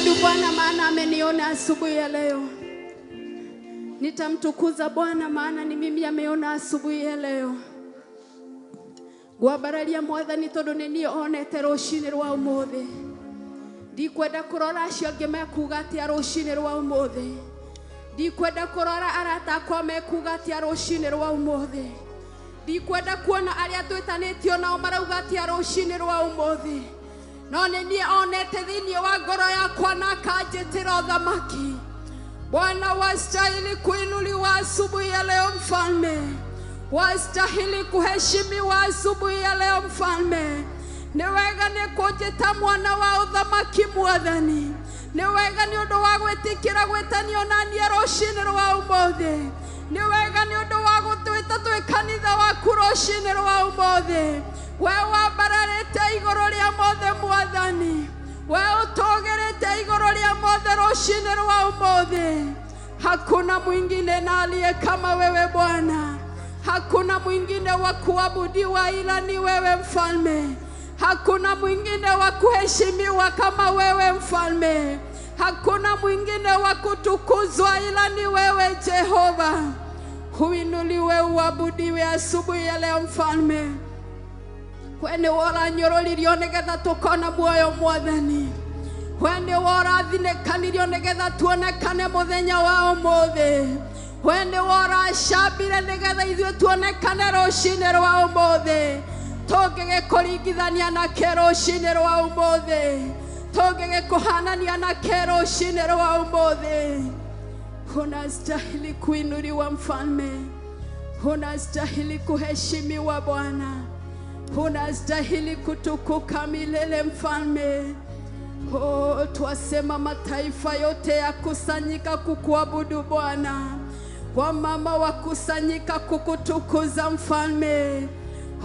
Nitamwabudu Bwana maana ameniona asubuhi ya leo. Nitamtukuza Bwana maana ni mimi ameona asubuhi ya leo. Gwabararia Mwathani tondu ni nie onete rucini rwa umuthi. Ndikwenda kurora acio angi mekuga atia rucini rwa umuthi. Ndikwenda kurora arata akwa mekuga atia rucini rwa umuthi. Ndikwenda kuona aria twitanitio nao marauga atia rucini rwa umuthi. No ni nie onete thiini wa ngoro yakwa na kanjitira uthamaki. Bwana wastahili kuinuliwa asubuhi ya leo mfalme. Wastahili kuheshimiwa asubuhi ya leo mfalme. Ni wega ni kujita mwana wa uthamaki Mwathani. Ni wega ni undu wa gwitikira gwitanio na nie rucini rwa umuthi. Ni wega ni undu wa gutwita twi kanitha waku rucini rwa umuthi. We wambararite iguru ria mothe Mwathani. We utogerete iguru ria mothe rucini rwa umuthi. Hakuna mwingine na aliye kama wewe Bwana. Hakuna mwingine wa kuabudiwa ila ni wewe mfalme. Hakuna mwingine wa kuheshimiwa kama wewe mfalme. Hakuna mwingine wa kutukuzwa ila ni wewe Jehova. Huinuliwe uabudiwe asubuhi ya leo mfalme. Wene wora nyororirio nigetha tukona muoyo Mwathani. Wene wora thinekanirio nigetha tuonekane muthenya wa umuthi. Wene wora shabire nigetha ithue tuonekane rucini rwa umuthi. Tungigikuringithania na rucini rwa umuthi. Tungigikuhanania na rucini rwa umuthi. Unastahili kuinuliwa mfalme. Unastahili kuheshimiwa Bwana. Unastahili kutukuka milele mfalme. Oh, twasema mataifa yote yakusanyika kukuabudu Bwana. Wamama wakusanyika kukutukuza mfalme.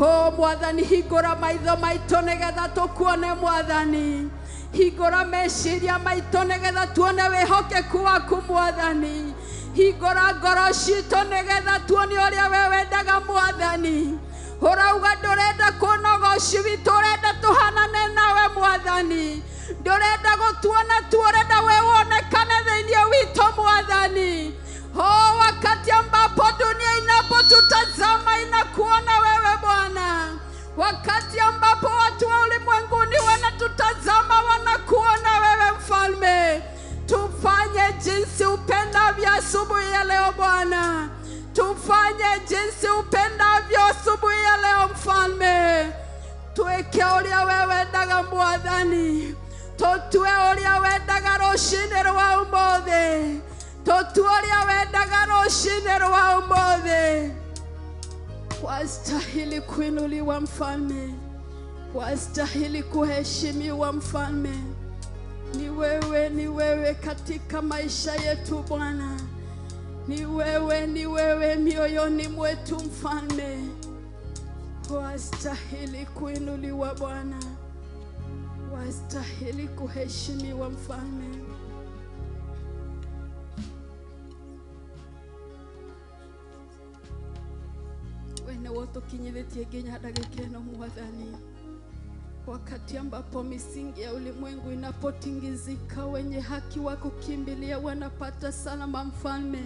Oh Mwathani, higura maitho maito nigetha tukuone Mwathani. Higura meciria maito nigetha tuone wihokeku waku Mwathani. Higura ngoro ciito nigetha tuone uria we wendaga Mwathani. Urauga ndurenda kunogoci witu, urenda tuhanane nawe Mwathani. Ndurenda gutuona tu, urenda we wonekane thiini witu Mwathani. Oh, wakati ambapo dunia inapotutazama inakuona wewe Bwana. Wakati ambapo watu wa ulimwenguni wanatutazama wanakuona wewe mfalme. Tufanye jinsi upendavyo asubuhi ya leo Bwana. Tufanye jinsi upendavyo asubuhi ya leo mfalme. Tuweke uria wewe wendaga Mwathani. Totue uria wendaga rucini rwa umuthi. Totue uria wendaga rucini rwa umuthi. Wastahili kuinuliwa mfalme. Wastahili kuheshimiwa mfalme. Ni wewe katika maisha yetu Bwana. Ni wewe mioyoni mwetu mfalme. Wastahili kuinuliwa Bwana. Wastahili kuheshimiwa mfalme. Wene wote kinyeletie ginya dagike no Mwathani. Wakati ambapo misingi ya ulimwengu inapotingizika, wenye haki wa kukimbilia wanapata salama mfalme.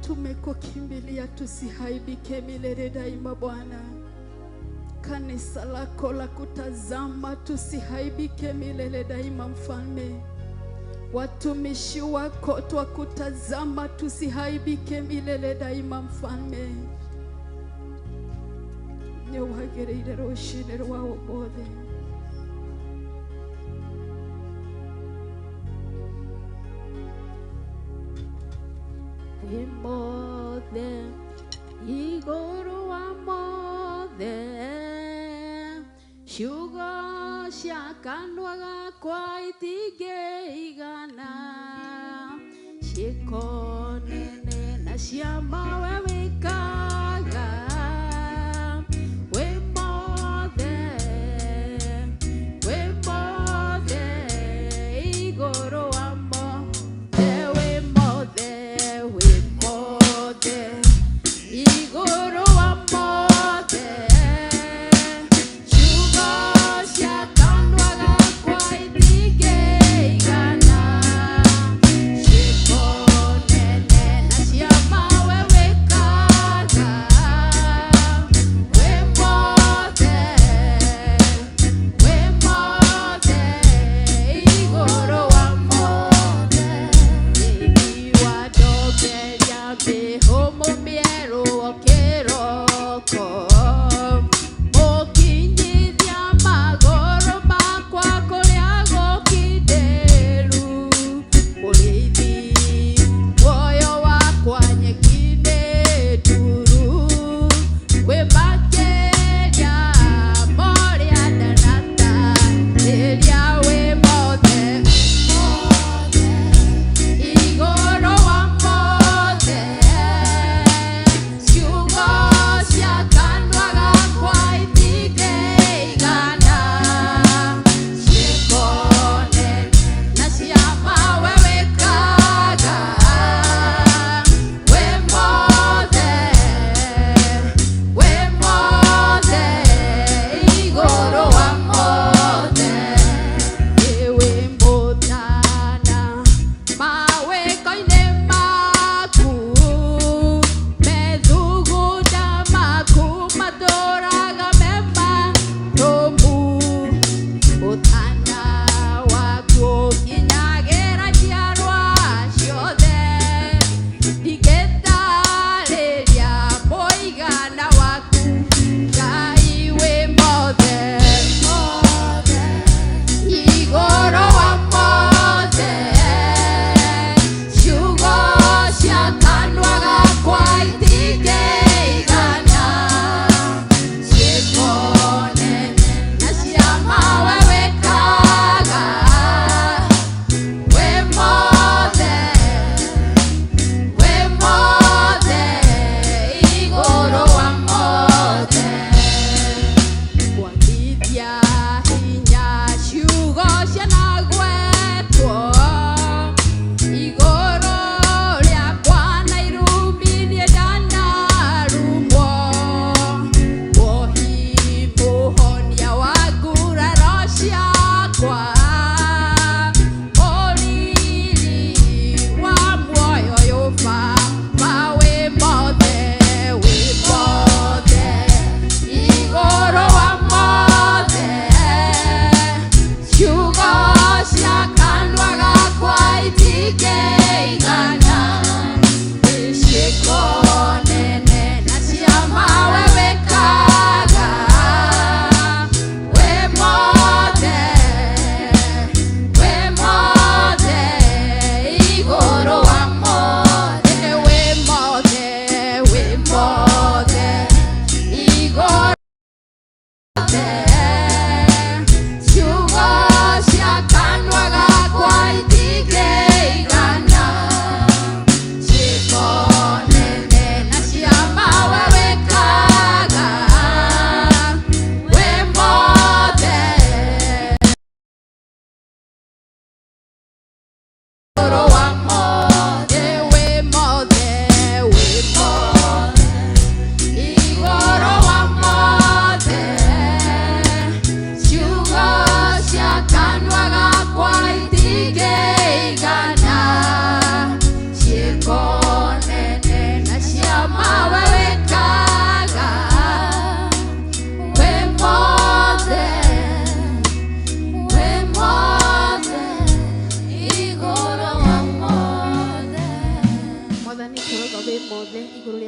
Tumekukimbilia tusihaibike milele daima Bwana. Kanisa lako la kutazama tusihaibike milele daima mfalme. Watumishi wako twakutazama tusihaibike milele daima mfalme. Nyowagereire rucini rwa umuthi. Imothe iguru wa mothe. Ciugo cia kanua gakwa itingĩigana. Ciĩko nene na cia mawe wĩkaga. Sugar,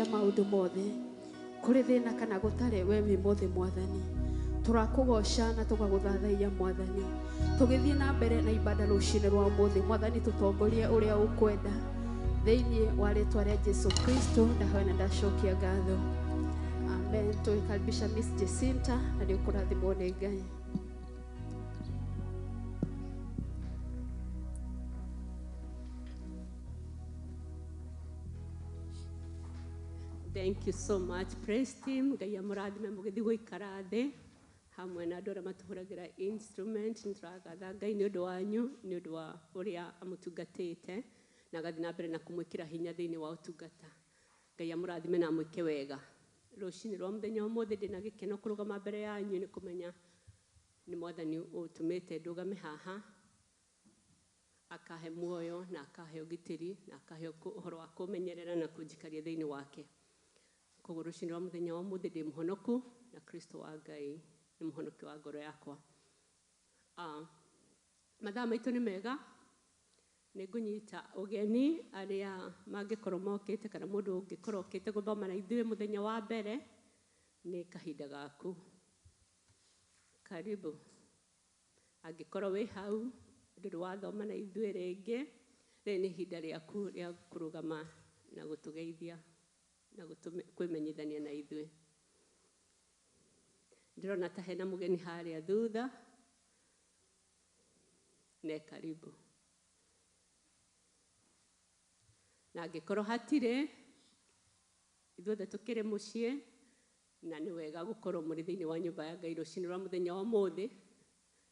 cia maundu mothe kuri thina kana gutare we wi mothe mwathani turakugoca na tugaguthathaia mwathani tugithie na mbere na ibada rucine rwa mothe mwathani tutongorie uria ukwenda thiini wa ritwa ria Jesu Kristo ndahoya na ndacokia ngatho amen. Tuikaribisha Miss Jacinta na ndio kurathimwo ni Ngai. Thank you so much, praise team. Ngai amurathime mugithi guikara thi hamwe na andu aria matuhuragira instrument. Nituragatha Ngai ni undu wanyu, ni undu wa uria amutungatite na gathi na mbere na kumwikira hinya thiini wa utungata. Ngai amurathime na mwike wega. Rucini rwa muthenya umuthi ndina gikeno kurugama mbere yanyu ni kumenya ni mwathani utumite ndugame haha akahe muoyo na akahe ugitiri na akahe uhoro wa kumenyerera na kunjikaria thiini wake. Koguo rucini rwa muthenya wa umuthi ndi muhonoku na Kristo wa Ngai ni muhonoki wa ngoro yakwa. Mathaa maitu ni mega ni ngunyita ugeni aria mangikorwo mokite kana mundu ungikorwo ukite guthoma na ithuĩ muthenya wa mbere ni kahinda gaku. Karibu. Angikorwo wi hau nduri wathoma na ithuĩ ringi ri ni ihinda riaku ria kurugama na gutugeithia na kwimenyithania na ithuĩ. Ndirona ta hena mugeni haria thutha. Ne karibu. Na angikorwo hatire ithuothe tukiri mucii na ni wega gukorwo muri thiini wa nyumba ya Ngai rucini rwa muthenya wa umuthi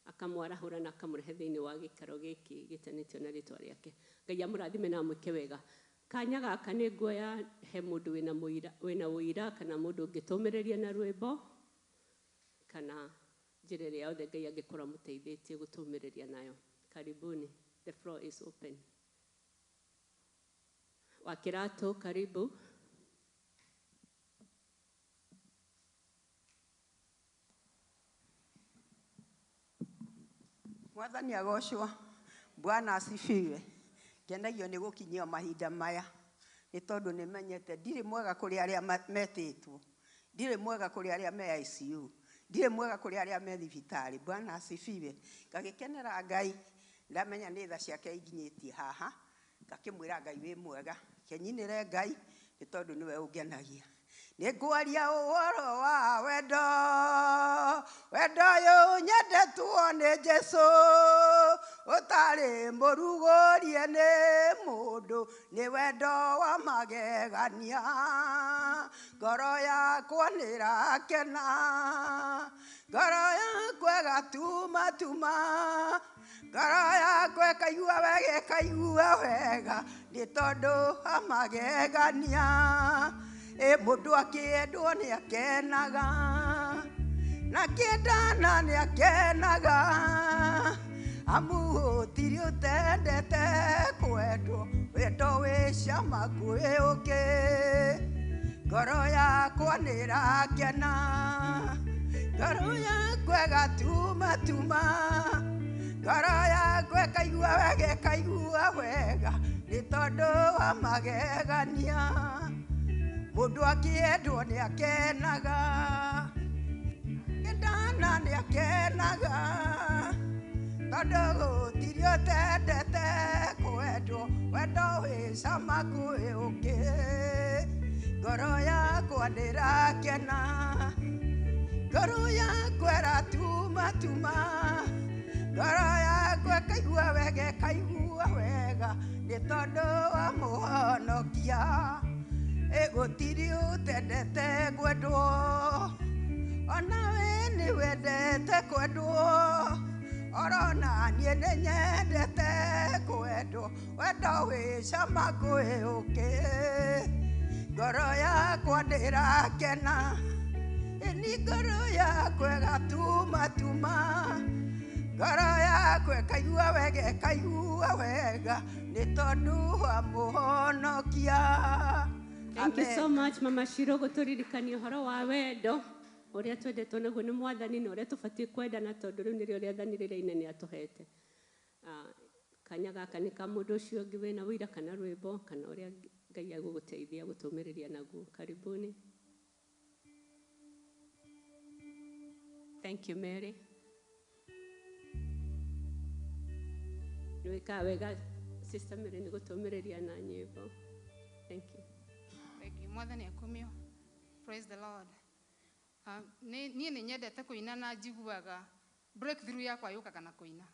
akamwarahura na akamurehe thiini wa gikaro giki gitanitio na ritwa riake. Ngai amurathime na mwike wega. Kanya gaka ni nguoya he mundu wina uira kana mundu ungitumiriria na rwimbo kana njira iria yothe Ngai angikorwo muteithĩtie gutumiriria nayo. Karibuni. The floor is open. Wakirato, karibu. Mwathani agocwo. Bwana asifiwe. Ngenagio ni gukinyia mahinda maya ni tondu ni menyete ndire mwega kuri aria metitwo, ndire mwega kuri aria me ICU, ndire mwega kuri aria me thibitari. Bwana asifiwe. Ngagikenera Ngai ndamenya ni tha ciake inginyitie haha ngakimwira Ngai wi mwega kenyinire Ngai ni tondu niwe ungenagia. Ni ngwaria uhoro wa wendo wendo yo nyendetwo ni Jesu utari murugurie ni mundu ni wendo wa magegania ngoro yakwa nirakena ngoro yakwa gatuma tuma ngoro yakwa ikaigua wega ni tondu wa magegania. Mundu akiendwo ni akenaga na kiendana ni akenaga amu utiri utendete kwendwo wendo wi cama kwiyuki ngoro yakwa nirakena ngoro yakwa gatuma tuma ngoro yakwa ikaigua wega ni tondu wa magegania. Mundu akiendwo ni akenaga kiendana ni akenaga tondu gutiri utendete kwendwo wendo wi cama kwiyuki ngoro yakwa nirakena ngoro yakwa iratuma tuma ngoro yakwa ikaigua wega ni tondu wa muhonokia. Gutiri utendete kwendwo ona we ni wendete kwendwo orona nie ni nyendete kwendwo wendo wi cama kwiyuki ngoro yakwa ndirakena ni ngoro yakwa gatuma tuma ngoro yakwa ikaigua wega ni tondu wa muhonokia. Thank you so much Mama Shiro guturirikania horo wa wendo uria twendetwo naguo ni mwathani na uria tubatie kwendana tondu riu nirio riathani riria inene atuhete. Kanya gaka ni ka mundu ucio ungi wina wira kana rwimbo kana uria Ngai agũgũteithia gũtũmĩrĩria naguo. Karibuni. Thank you, Mary. Nĩwĩkaga wega Sister Mary nĩ gũtũmĩrĩria na nyĩmbo. Thank you. Thank you. Mwathani akumio. Praise the Lord. Niĩ nĩ nyendete kũina na njiguaga breakthrough yakwa yũkaga na kũina.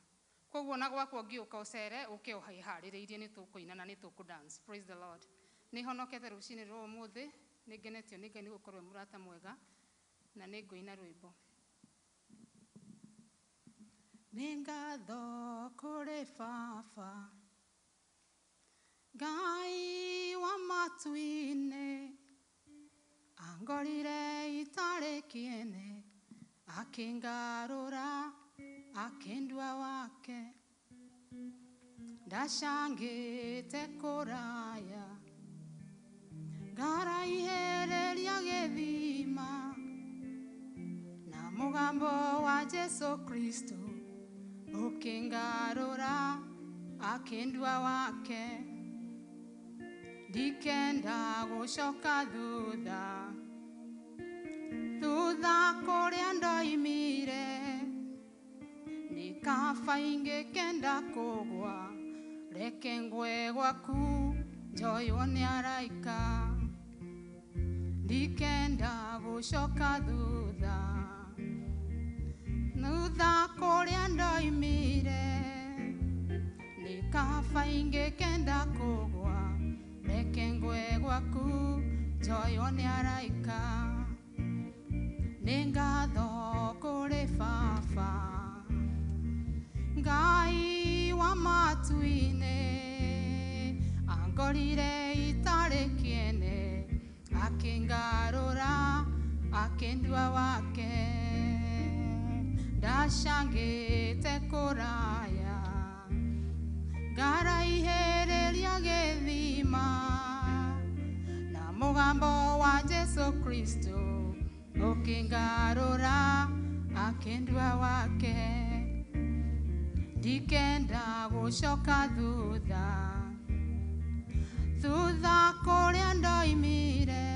Koguo na gwakwa ngĩũka ũcere ũke ũharĩrĩirie nĩ tũkũina na nĩ tũkũdance. Praise the Lord. Nĩ honokete rũcinĩ rwa ũmũthĩ, nĩ ngenetio nĩ Ngai nĩ gũkorwo mũrata mwega na nĩ ngũina rwĩmbo. Nĩ ngatho kũrĩ Baba Ngai wa matu-inĩ angorire itarĩ kĩene akĩngarũra akĩndua wake ndacangĩte kũraya ngaraihereria gĩthima na mũgambo wa Jesu Kristo ũkĩngarũra akĩndua wake ndikenda gũcoka thutha kũrĩa ndoimire nĩ kaba ingĩkenda kũgwa reke ngwe gwaku njoywo nĩ araika ndikenda gũcoka thutha kũrĩa ndoimire nĩ kaba ingĩkenda kũgwa reke ngwe gwaku njoywo nĩ araika nĩ ngatho kũrĩ Baba Ngai wa matu-inĩ angorire itarĩ kĩene akĩngarũra akĩndua wake ndacangĩte kũraya ngaraihereria gĩthima na mũgambo wa Jesu Kristo ũkĩngarũra akĩndua wake ndikenda gũcoka thutha kũrĩa ndoimire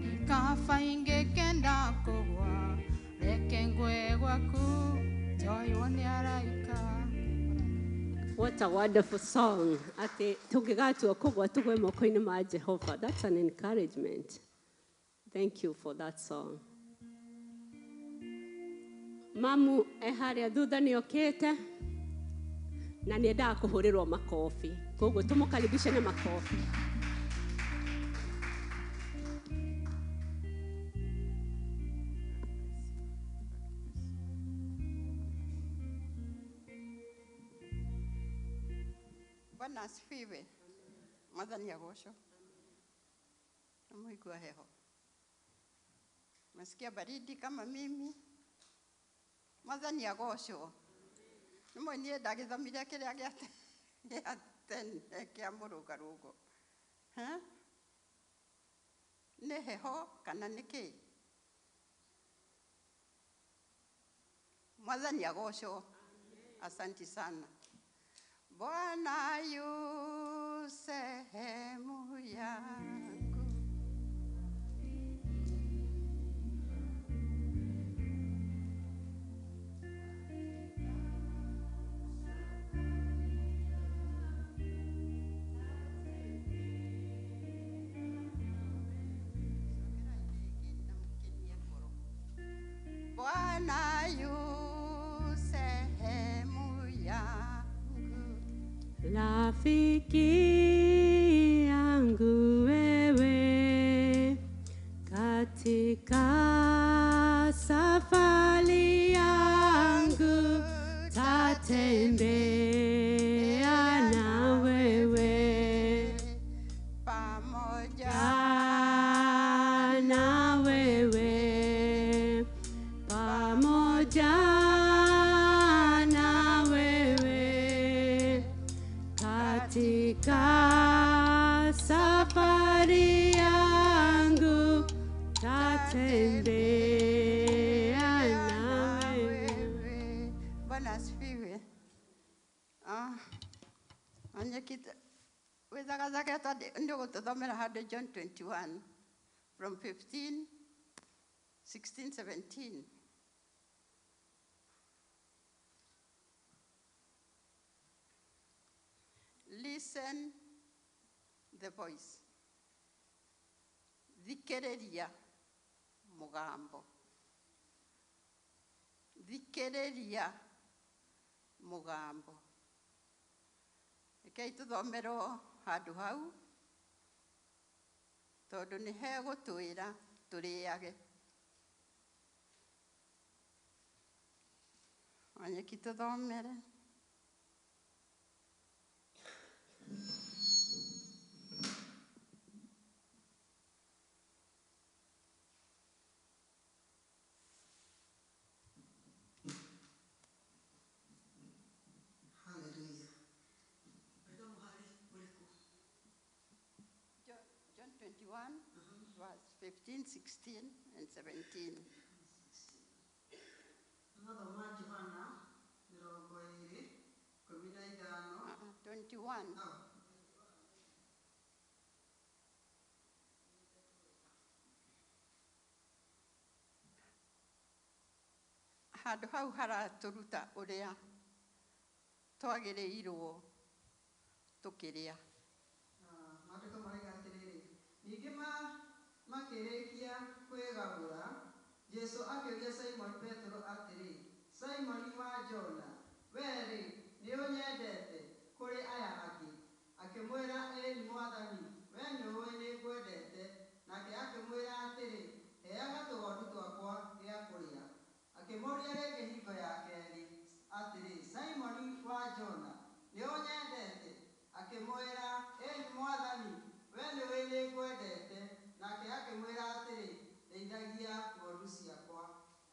nĩ kaba ingĩkenda kũgwa reke ngwe gwaku njoywo nĩ araika. What a wonderful song. Ati tũngĩgatua kũgwa tũgwe moko-inĩ ma Jehova. That's an encouragement. Thank you for that song. Mamu harĩa thutha nĩ okĩte na nĩ endaga kũhũrĩrwo makobi. Koguo tũmũkaribishe na makobi. Bwana asifiwe. Mwathani agocwo. Mwaigua heho. Masikia baridi kama mimi. Mwathani agocwo. Nimwe niĩ ndagĩthomire kĩrĩa gĩa tene kĩa mũrũngarũngo. Nĩ heho kana nĩ kĩ? Mwathani agocwo. Asante sana. Bwana yu sehemu yangu. Bwana yu sehemu yangu. Rafiki yangu wewe katika safari yangu tatembea na wewe pamoja na wewe pamoja na wewe katika safari yangu tatembea na wewe. Bwana asifiwe. Anyekita wethagathage nĩ ũgũtũthomera handũ John 21 from 15, 16, 17. Listen the voice. Thikĩrĩria mũgambo. Thikĩrĩria mũgambo. Rekei tũthomerwo handũ hau, tondũ nĩ hegũtwĩra tũrĩage. Anyeki tũthomere. John 21, verse 15, 16, and 17. Nathoma Johana 20:15. 21. Handũ hau haratũruta ũrĩa twagĩrĩirwo tũkĩrĩa. Maandĩko marauga atĩrĩrĩ, ningĩ makĩrĩkia kwĩgagũra, Jesũ akĩũria Simon Petro atĩrĩ, Simoni wa Jona, wee-rĩ, nĩũnyendete kũrĩ aya angĩ? Akĩmwĩra, ĩĩ Mwathani, wee nĩũĩ nĩngwendete. Nake akĩmwĩra atĩrĩ, heaga tũgondu twakwa gĩa kũrĩa. Akĩmũũria rĩngĩ hingo ya kerĩ atĩrĩ, Simoni wa Jona, nĩũnyendete? Akĩmwĩra, ĩĩ Mwathani, wee nĩũĩ nĩngwendete. Nake akĩmwĩra atĩrĩ, ndeithagia ng'ondu ciakwa.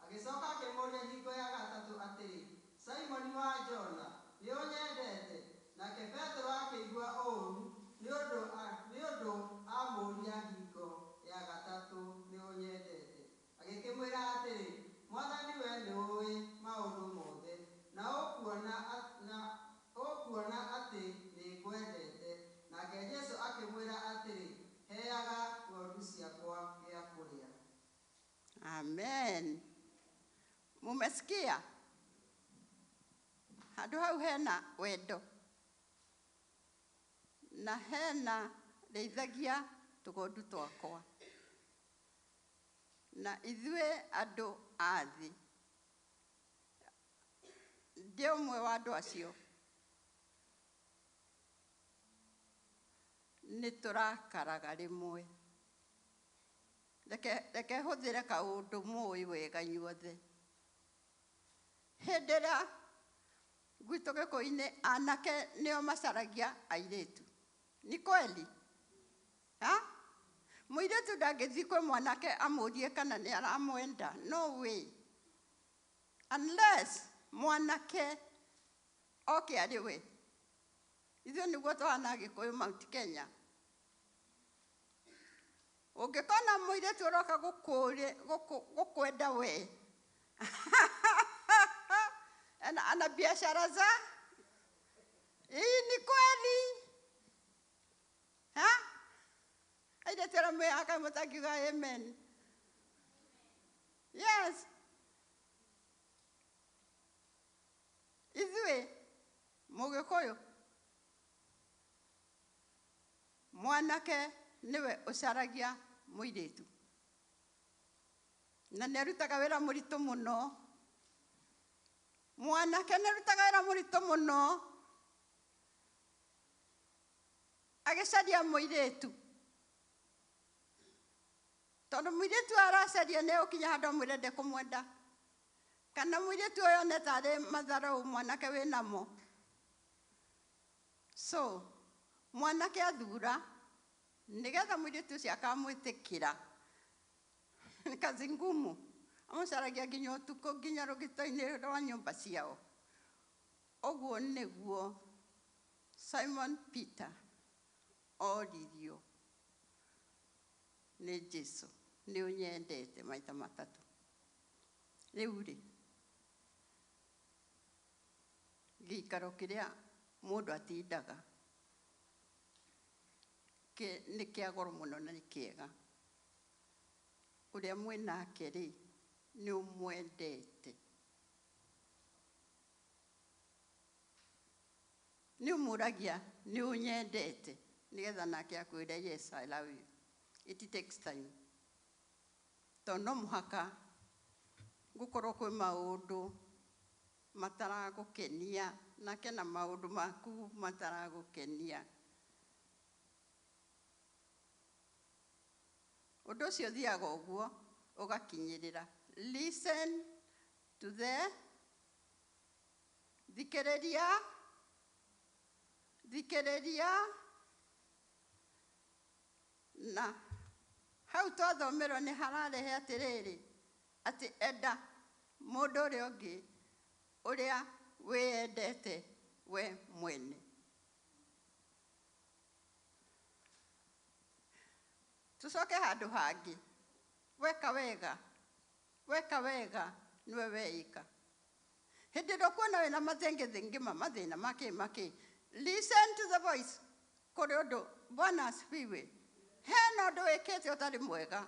Agĩcoka akĩmũũria hingo ya gatatũ atĩrĩ, Simoni wa Jona, nĩũnyendete? Nake Petro akĩigua ũũru nĩ ũndũ amũũria hingo ya gatatũ, nĩũnyendete? Agĩkĩmwĩra atĩrĩ, Mwathani, wee nĩũĩ maũndũ mothe, na ũkuona atĩ nĩngwendete. Nake Jesũ akĩmwĩra atĩrĩ, heaga ng'ondu ciakwa gĩa kũrĩa. Amen. Mumesikia? Handũ hau hena wendo na hena rĩithagia tũgondu twakwa. Na ithuĩ andũ a thĩ, ndĩ ũmwe wa andũ acio, nĩ tũrakaraga rĩmwe. Reke hũthĩre kaũndũ mũĩ wega inyuothe. Hĩndĩ ĩrĩa gwitũ Gĩkũyũ-inĩ anake nĩo macaragia airĩtu. Ni kweli? Mũirĩtu ndangĩthiĩ kwĩ mwanake amũrie kana nĩ aramwenda. No way. Unless mwanake oke arĩ we. Ithuĩ nĩguo tũhana Gĩkũyũ Mount Kenya. Ũngĩkona mũirĩtu ũroka gũkwenda we, ana biashara za hii. Ni kweli? Airĩtu arĩa mwĩhaka mũtangiuga amen. Yes. Ithuĩ Mũgĩkũyũ, mwanake niwe ũcaragia mũirĩtu, na nĩarutaga wĩra mũritũ mũno. Mwanake nĩarutaga wĩra mũritũ mũno agĩcaria mũirĩtu, tondũ mũirĩtu aracaria nĩ ũkinya handũ amwĩre ndekũmwenda, kana mũirĩtu ũyũ nĩ tarĩ matharũ mwanake wĩnamo. So mwanake athura nĩgetha mũirĩtu ũcio akamwĩtĩkĩra. Nĩ kazi ngumu. Amũcaragia nginya ũtukũ, nginya rũgito-inĩ rwa nyũmba ciao. Ũguo nĩguo Simon Peter oririo nĩ Jesũ, nĩũnyendete, maita matatũ. Rĩu rĩ, gĩikaro kĩrĩa mũndũ atindaga nä kä agoro må no na nä kä ega å rä a mwä nake rä nä å mwendete nä å må ragia nä å nyendete nä getha nake akwä re yes I love you. It takes time tondå no må haka gå korwo kwä maå ndå mataragå kenia nake na maå ndå maku mataragå kenia. Å ndå å cio thiaga å guo å gakinyä rä ra. Listen to the thikä rä ria na hau twathomerwo nä hararehe atä rä rä atä enda må ndå å rä a å ngä å rä a wä endete we mwene. Tå coke handå hangä weka wega nä we weika hä ndä ä rä kuona wä na mathengethengä mathä na makä listen to the voice kå rä å ndå Bwana asifiwe. Hena å ndå wä kä te å tarä mwega,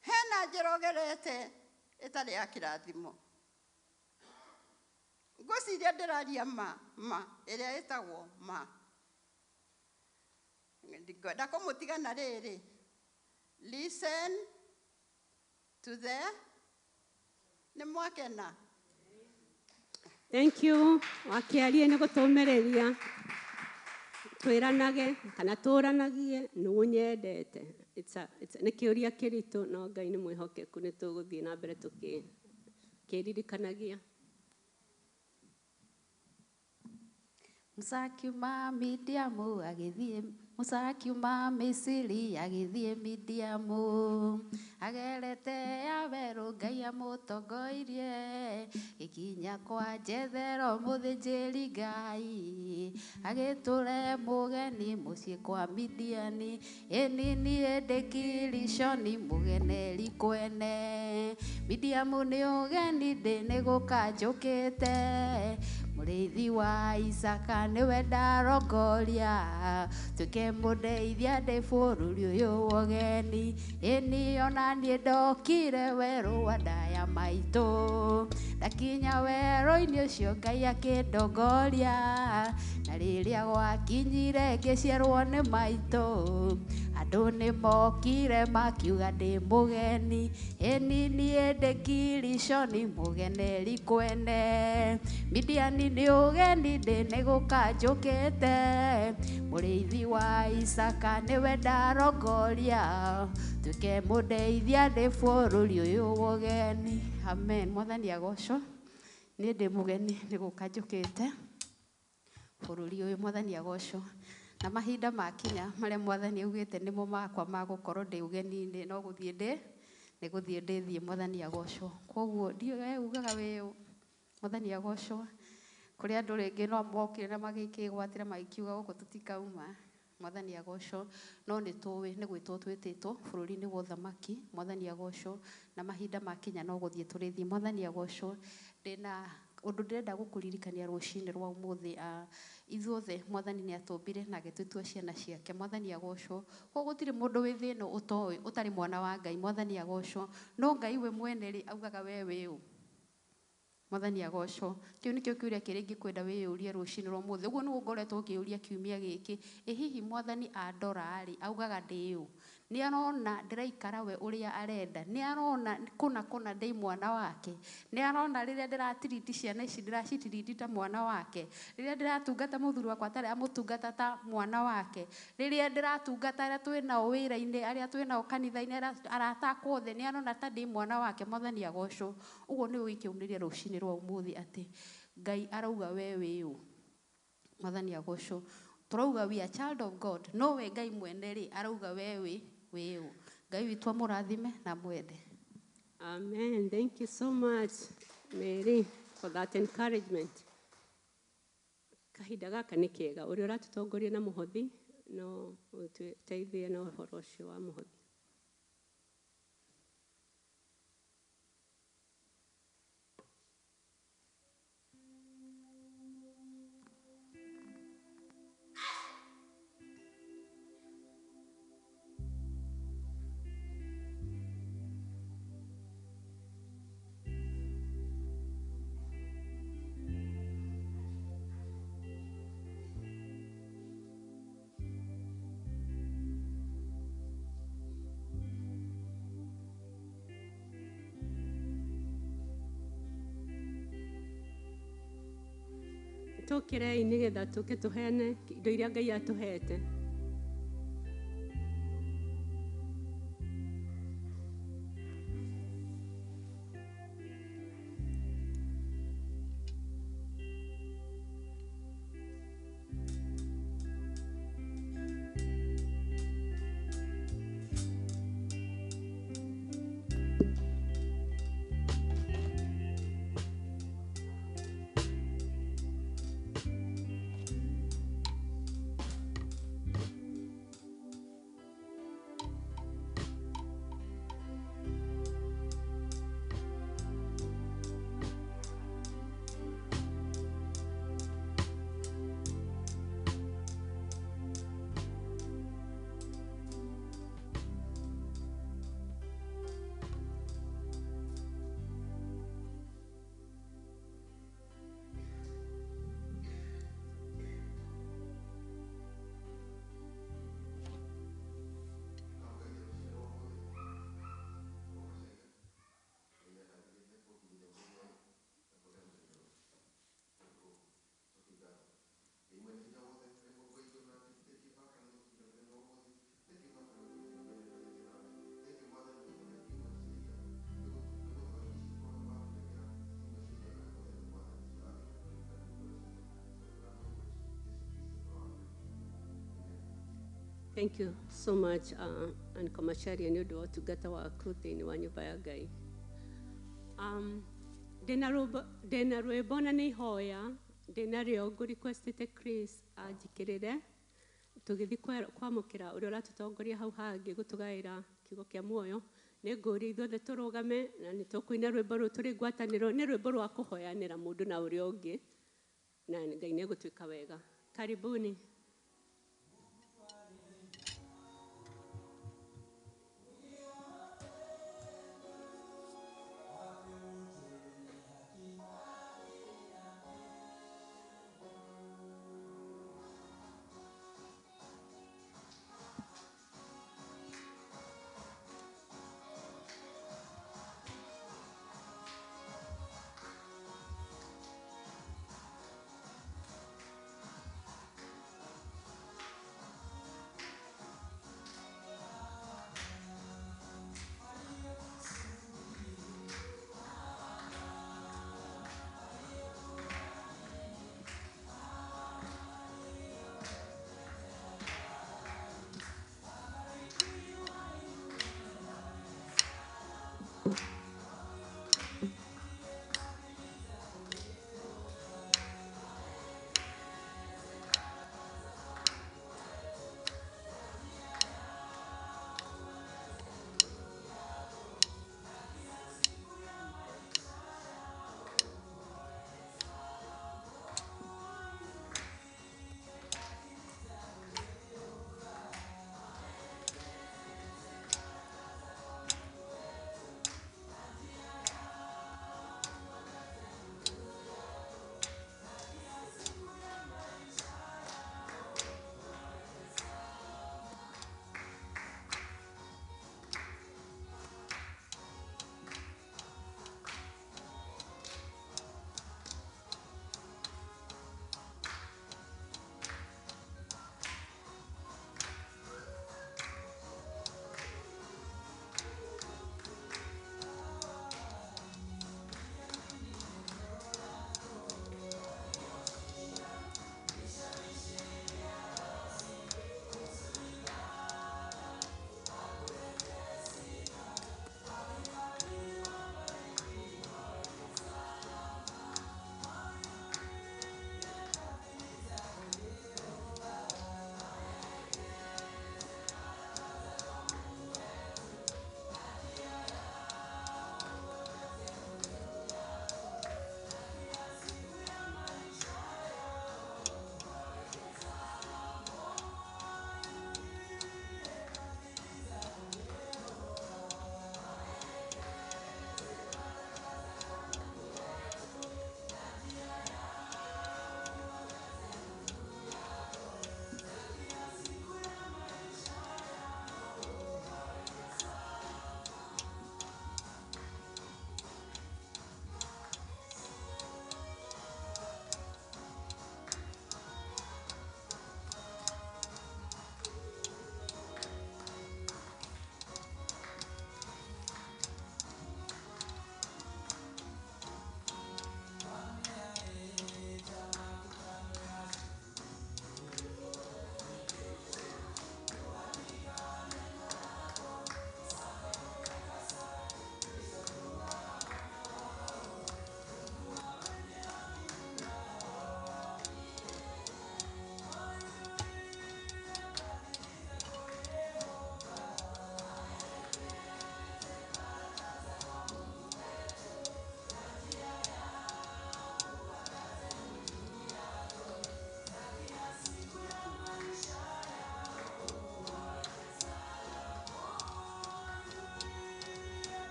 hena njä ra å gerete ä tarä ya kä rathimo. Ngå ciria ndä raria ma ä rä a ä tagwo ma ngwenda kå må tigana rä rä. Listen to the nä mwakena. Thank you. Wakiarie nä gå tå mä rä ria twä ranage kana tå ranagie nä å nyendete. Nä kä å ria kä ritå no Ngai nä mwä hokeku nä tå gå thiä na mbere tå kä ririkanagia. Musa akiuma Midiamu agĩthiĩ Musa akiuma Misiri agĩthiĩ Midiamu agerete ya werũ Ngai amũtongoirie gĩkinya kwa Jethero mũthĩnjĩri Ngai agĩtũre mũgeni mũciĩ kwa Midiani ĩnini ĩndĩ Kirishoni mũgeneri kwene Midiamu nĩ ũgeni ndĩ nĩ gũkanjũkĩte mũrĩithi wa Isaka nĩwe ndarongoria tuke mũndeithia ndĩ bũrũri ũyũ wa ũgeni ĩni ona niĩ ndokire werũ wa ndaya maitũ ndakinya werũ-inĩ ũcio Ngai akĩndongoria na rĩrĩa gwakinyire ngĩciarwo nĩ maitũ andũ nĩ mokire makiuga ndĩ mũgeni ĩnini ĩndĩ Kirishoni mũgeneri kwene Midiani nĩ ũgeni ndĩ nĩ gũkanjũkĩte mũrĩithi wa Isaka nĩwe ndarongoria tuke mũndeithia ndĩ bũrũri ũyũ wa ũgeni. Amen. Mwathani agocwo. Niĩ ndĩ mũgeni nĩ gũkanjũkĩte bũrũri ũyũ. Mwathani agocwo. Na mahinda makinya marĩa Mwathani augĩte nĩmo makwa ma gũkorwo ndĩ ũgeni-inĩ no gũthiĩ nĩ gũthiĩ ndĩthiĩ. Mwathani agocwo. Koguo ndiũĩ ugaga wĩ Mwathani agocwo. Kũrĩ andũ rĩngĩ no mokire na magĩkĩgwatĩra magĩkiuga gũkũ tũtikauma. Mwathani agocwo. No nĩ tũĩ nĩ gwĩtwo twĩtĩtwo bũrũri-inĩ wa ũthamaki. Mwathani agocwo. Na mahinda makinya no gũthiĩ tũrĩthiĩ. Mwathani agocwo. Ndĩna ũndũ ndĩrenda gũkũririkania rũcinĩ rwa ũmũthĩ. Ithuothe Mwathani nĩ atũmbire na agĩtũtua ciana ciake. Mwathani agocwo. Koguo gũtirĩ mũndũ wĩ thĩ ĩno ũtoĩ ũtarĩ mwana wa Ngai. Mwathani agocwo. No Ngai we mwene rĩ augaga we wĩ ũ. Mwathani agocwo. Kĩu nĩkĩo kĩũria kĩrĩa ingĩkwenda wĩyũrie rũcinĩ rwa ũmũthĩ. Ũguo nĩguo ngoretwo ngĩũria kiumia gĩkĩ. Ĩ hihi Mwathani andora rĩ augaga ndĩ ũ. Nĩ arona ndĩraikara we ũrĩa arenda. Nĩ arona kũna ndĩ mwana wake. Nĩ arona rĩrĩa ndĩratiriti ciana ici ndĩracitiriti ta mwana wake. Rĩrĩa ndĩratungata mũthuri wakwa atarĩ amũtungata ta mwana wake. Rĩrĩa ndĩratungata arĩa twĩ nao wĩra-inĩ arĩa twĩ nao kanitha-inĩ arata akwa othe nĩ arona ta ndĩ mwana wake. Mwathani agocwo. Ũguo nĩ ũgĩkĩũmĩria rũcinĩ rwa ũmũthĩ atĩ Ngai arauga we wĩ ũ. Mwathani agocwo. Tũrauga we are child of God. No we Ngai mwene rĩ arauga we wĩ ũ. Ngai witũ amũrathime na mwende. Amen. Thank you so much, Mary, for that encouragement. Kahinda gaka nĩ kega. Ũrĩa ũratũtongoria na mũhothi no ũteithie na ũhoro ũcio wa mũhothi. tũkĩrei nĩgetha tũke tũheane indo iria Ngai atũhete. Thank you so much, and Kamachari nĩ ũndũ wa ũtungata waku thĩinĩ wa nyũmba ya Ngai. Ndĩna rwĩmbo na nĩ ihoya ndĩnarĩo ngũ-requestĩte Chris anjikĩrĩre tũgĩthiĩ kwamũkĩra ũrĩa ũratũtongoria hau hangĩ gũtũgaĩra kiugo kĩa muoyo. Nĩ ngũria ithuothe tũrũgame na nĩ tũkũina rwĩmbo rũu tũrĩ ngwatanĩro. Nĩ rwĩmbo rwa kũhoyanĩra mũndũ na ũrĩa ũngĩ na Ngai nĩ egũtwĩka wega. Karibuni. Thank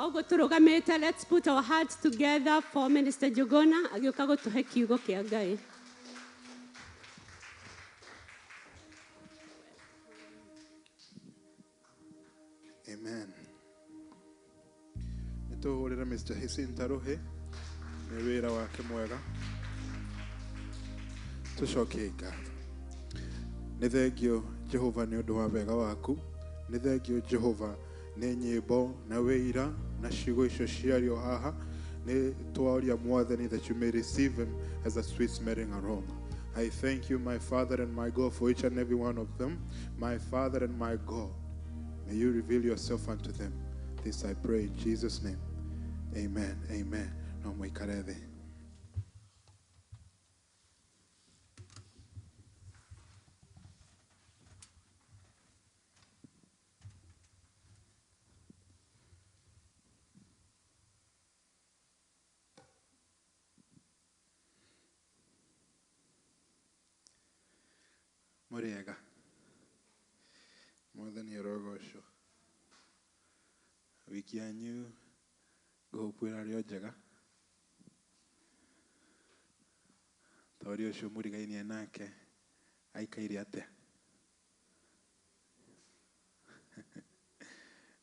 Ogo turugamite, let's put our hearts together for Minister Jogona agioka gutuhe kiugo kia Ngai. Amen. Nituhurira Mr. Hisinta Ruhi ni wira wake mwega. Tucokie ngatho. Nĩ thengio Jehova nĩ ũndũ wa wega waku. Nĩ thengio Jehova nĩ nyĩmbo na wĩira na ciugo icio ciario haha. Nĩ twaria Mwathani that you may receive them as a sweet smelling aroma. I thank you, my Father and my God, for each and every one of them. My Father and my God, may you reveal yourself unto them. This I pray in Jesus' name. Amen. Amen. No mwikare thĩ. Muriega. Mwathani arogocwo. Wiki yanyu gũkwĩra rĩo njega. Tori ũcio mũrigainie nake aikaire atĩa?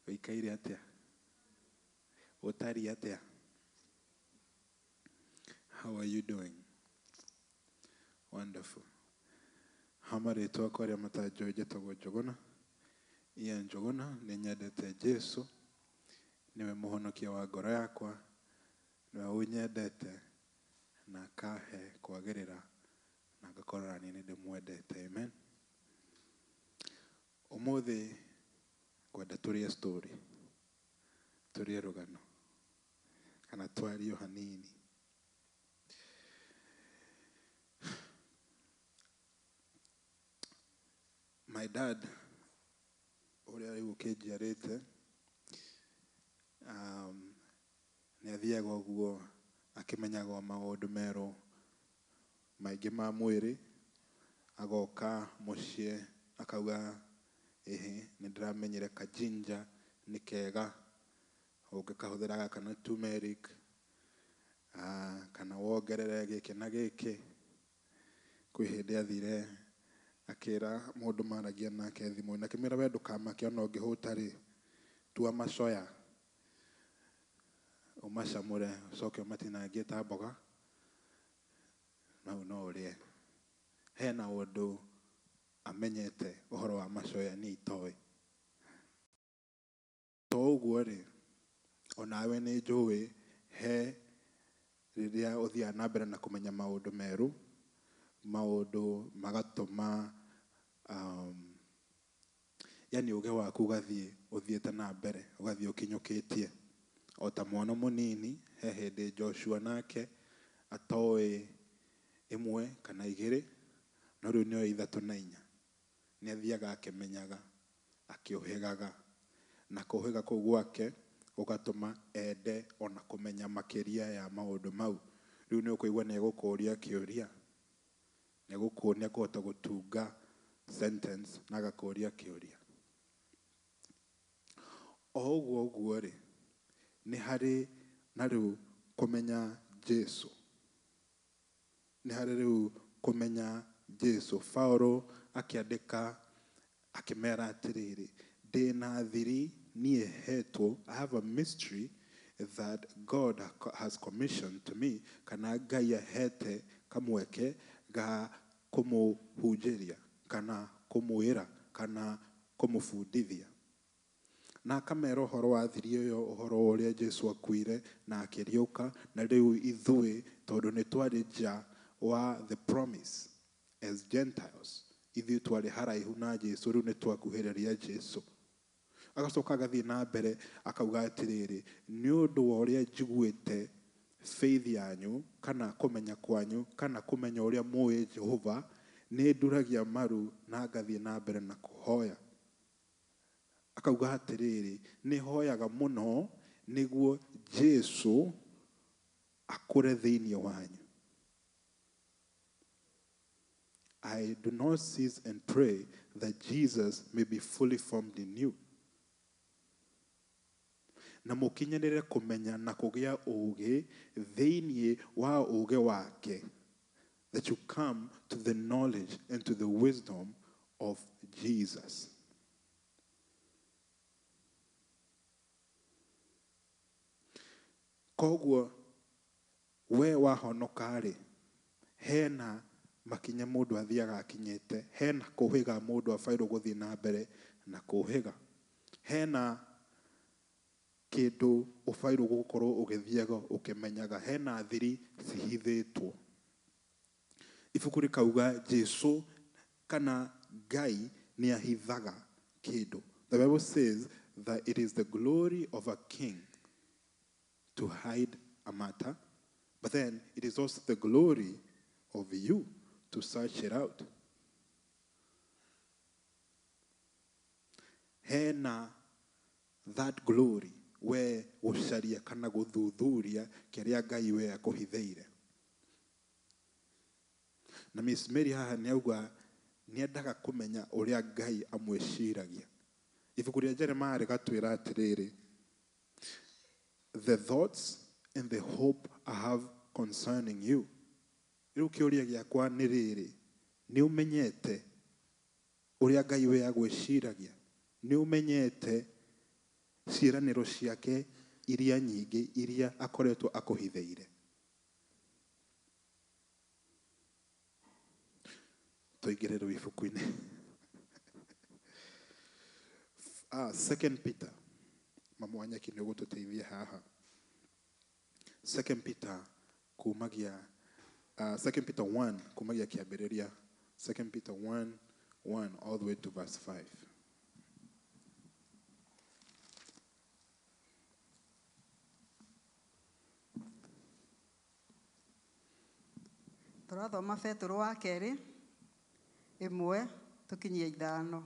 Wĩikaire atĩa? Ũtari atĩa? How are you doing? Wonderful. Hamarĩtwa kwa arĩa matanjũĩ njĩtagwo Njogona. Ian Njogona, nĩ nyendete Jesu. Niwe mũhonokia wa ngoro yakwa. Niwe ũnyendete na akahe kwagĩrĩra na ngakorora niĩ nĩ ndĩmwendete. Amen. Ũmũthĩ ngwenda tũrĩe story. Tũrĩe rũgano. Kana twario hanini. My dad, ũrĩa rĩu ũkĩnjiarĩte, nĩ athiaga ũguo akĩmenyaga maũndũ merũ maingĩ ma mwĩrĩ, agoka mũciĩ akauga nĩ ndĩramenyire kajinja nĩ kega, ũngĩkahũthĩra kana turmeric, kana wongerere gĩkĩ na gĩkĩ. Kwĩ hĩndĩ athire akĩra mũndũ maragia nake thimũ-inĩ, akĩmwĩra we ndũkamake ona ũngĩhũta rĩ, tua macoya ũmacamũre ũcoke ũmatinangie ta mboga, mau no ũrĩe. Hena ũndũ amenyete ũhoro wa macoya niĩ itoĩ. To ũguo rĩ, onawe nĩ njũĩ he rĩrĩa ũthiaga na mbere na kũmenya maũndũ merũ, maũndũ magatũma yani ũge waku ũthiĩte na mbere, ũgathiĩ ũkinyũkĩtie. O ta mwana mũnini, he hĩndĩ Joshua nake atoĩ ĩmwe kana igĩrĩ, no rĩu nĩoĩ 3 na 4. Nĩ athiaga akĩmenyaga, akĩũhĩgaga, na kũũhĩga kũu gwake gũgatũma ende ona kũmenya makĩria ya maũndũ mau. Rĩu nĩ ũkũigua nĩ egũkũria kĩũria, nĩ egũkuonia kũhota gũtunga sentence na agakũria kĩũria. O ũguo rĩ, nĩ harĩ na rĩu kũmenya Jesu. Nĩ harĩ rĩu kũmenya Jesu. Paulo akĩandĩka akĩmera atĩrĩrĩ, ndĩna thiri niĩ hetwo, I have a mystery that God has commissioned to me, kana Ngai ahete kamweke ga kũmũhunjĩria kana kũmwĩra kana kũmũbundithia. Na akamera ũhoro wa thiri ĩyo, ũhoro wa ũrĩa Jesu akuire na akĩriũka, na rĩu ithuĩ tondũ nĩ twarĩ nja wa the promise as Gentiles, ithuĩ twarĩ haraihu na Jesu, rĩu nĩ twakuhĩrĩria Jesu. Agacoka agathiĩ na mbere akauga atĩrĩrĩ, nĩ ũndũ wa ũrĩa njiguĩte faith yanyu kana kũmenya kwanyu kana kũmenya ũrĩa mũĩ Jehova, nĩ nduragia maru na ngathiĩ na mbere na kũhoya. Akauga atĩrĩrĩ, nĩ hoyaga mũno nĩguo Jesu akũre thĩinĩ wanyu. I do not cease and pray that Jesus may be fully formed in you. na mũkinyanĩre kũmenya na kũgĩa ũũgĩ thĩinĩ wa ũũgĩ wake, that you come to the knowledge and to the wisdom of Jesus. Koguo we wahonoka-rĩ, hena makinya mũndũ athiaga akinyĩte, hena kũhĩga mũndũ abairwo gũthiĩ na mbere na kũhĩga, hena kĩndũ ũbairwo gũkorwo ũgĩthiaga ũkĩmenyaga, hena thiri cihithĩtwo. Ibuku rĩkauga Jesũ kana Ngai nĩ ahithaga kĩndũ. The Bible says that it is the glory of a king to hide a matter, but then it is also the glory of you to search it out. Hena that glory we gũcaria kana gũthuthuria kĩrĩa Ngai we akũhithĩire. Na Miss Mary haha nĩ auga nĩ endaga kũmenya ũrĩa Ngai amwĩciragia. Ibuku rĩa Jeremiah rĩgatwĩra atĩrĩrĩ, the thoughts and the hope I have concerning you. Rĩu kĩũria gĩakwa nĩ rĩrĩ, nĩ ũmenyete ũrĩa Ngai we agwĩciragia? Nĩ ũmenyete ciĩranĩro ciake iria nyingĩ iria akoretwo akũhithĩire? Tũingĩre rĩu ibuku-inĩ. 2 Peter, mama Wanyeki nĩ ũgũtũteithia haha. 2 Peter kumagia 2 Peter 1 kumagia kĩambĩrĩria 2 Peter 1:1 all the way to verse 5. Tũrathoma Petero wa kerĩ 1 tũkinyia 5.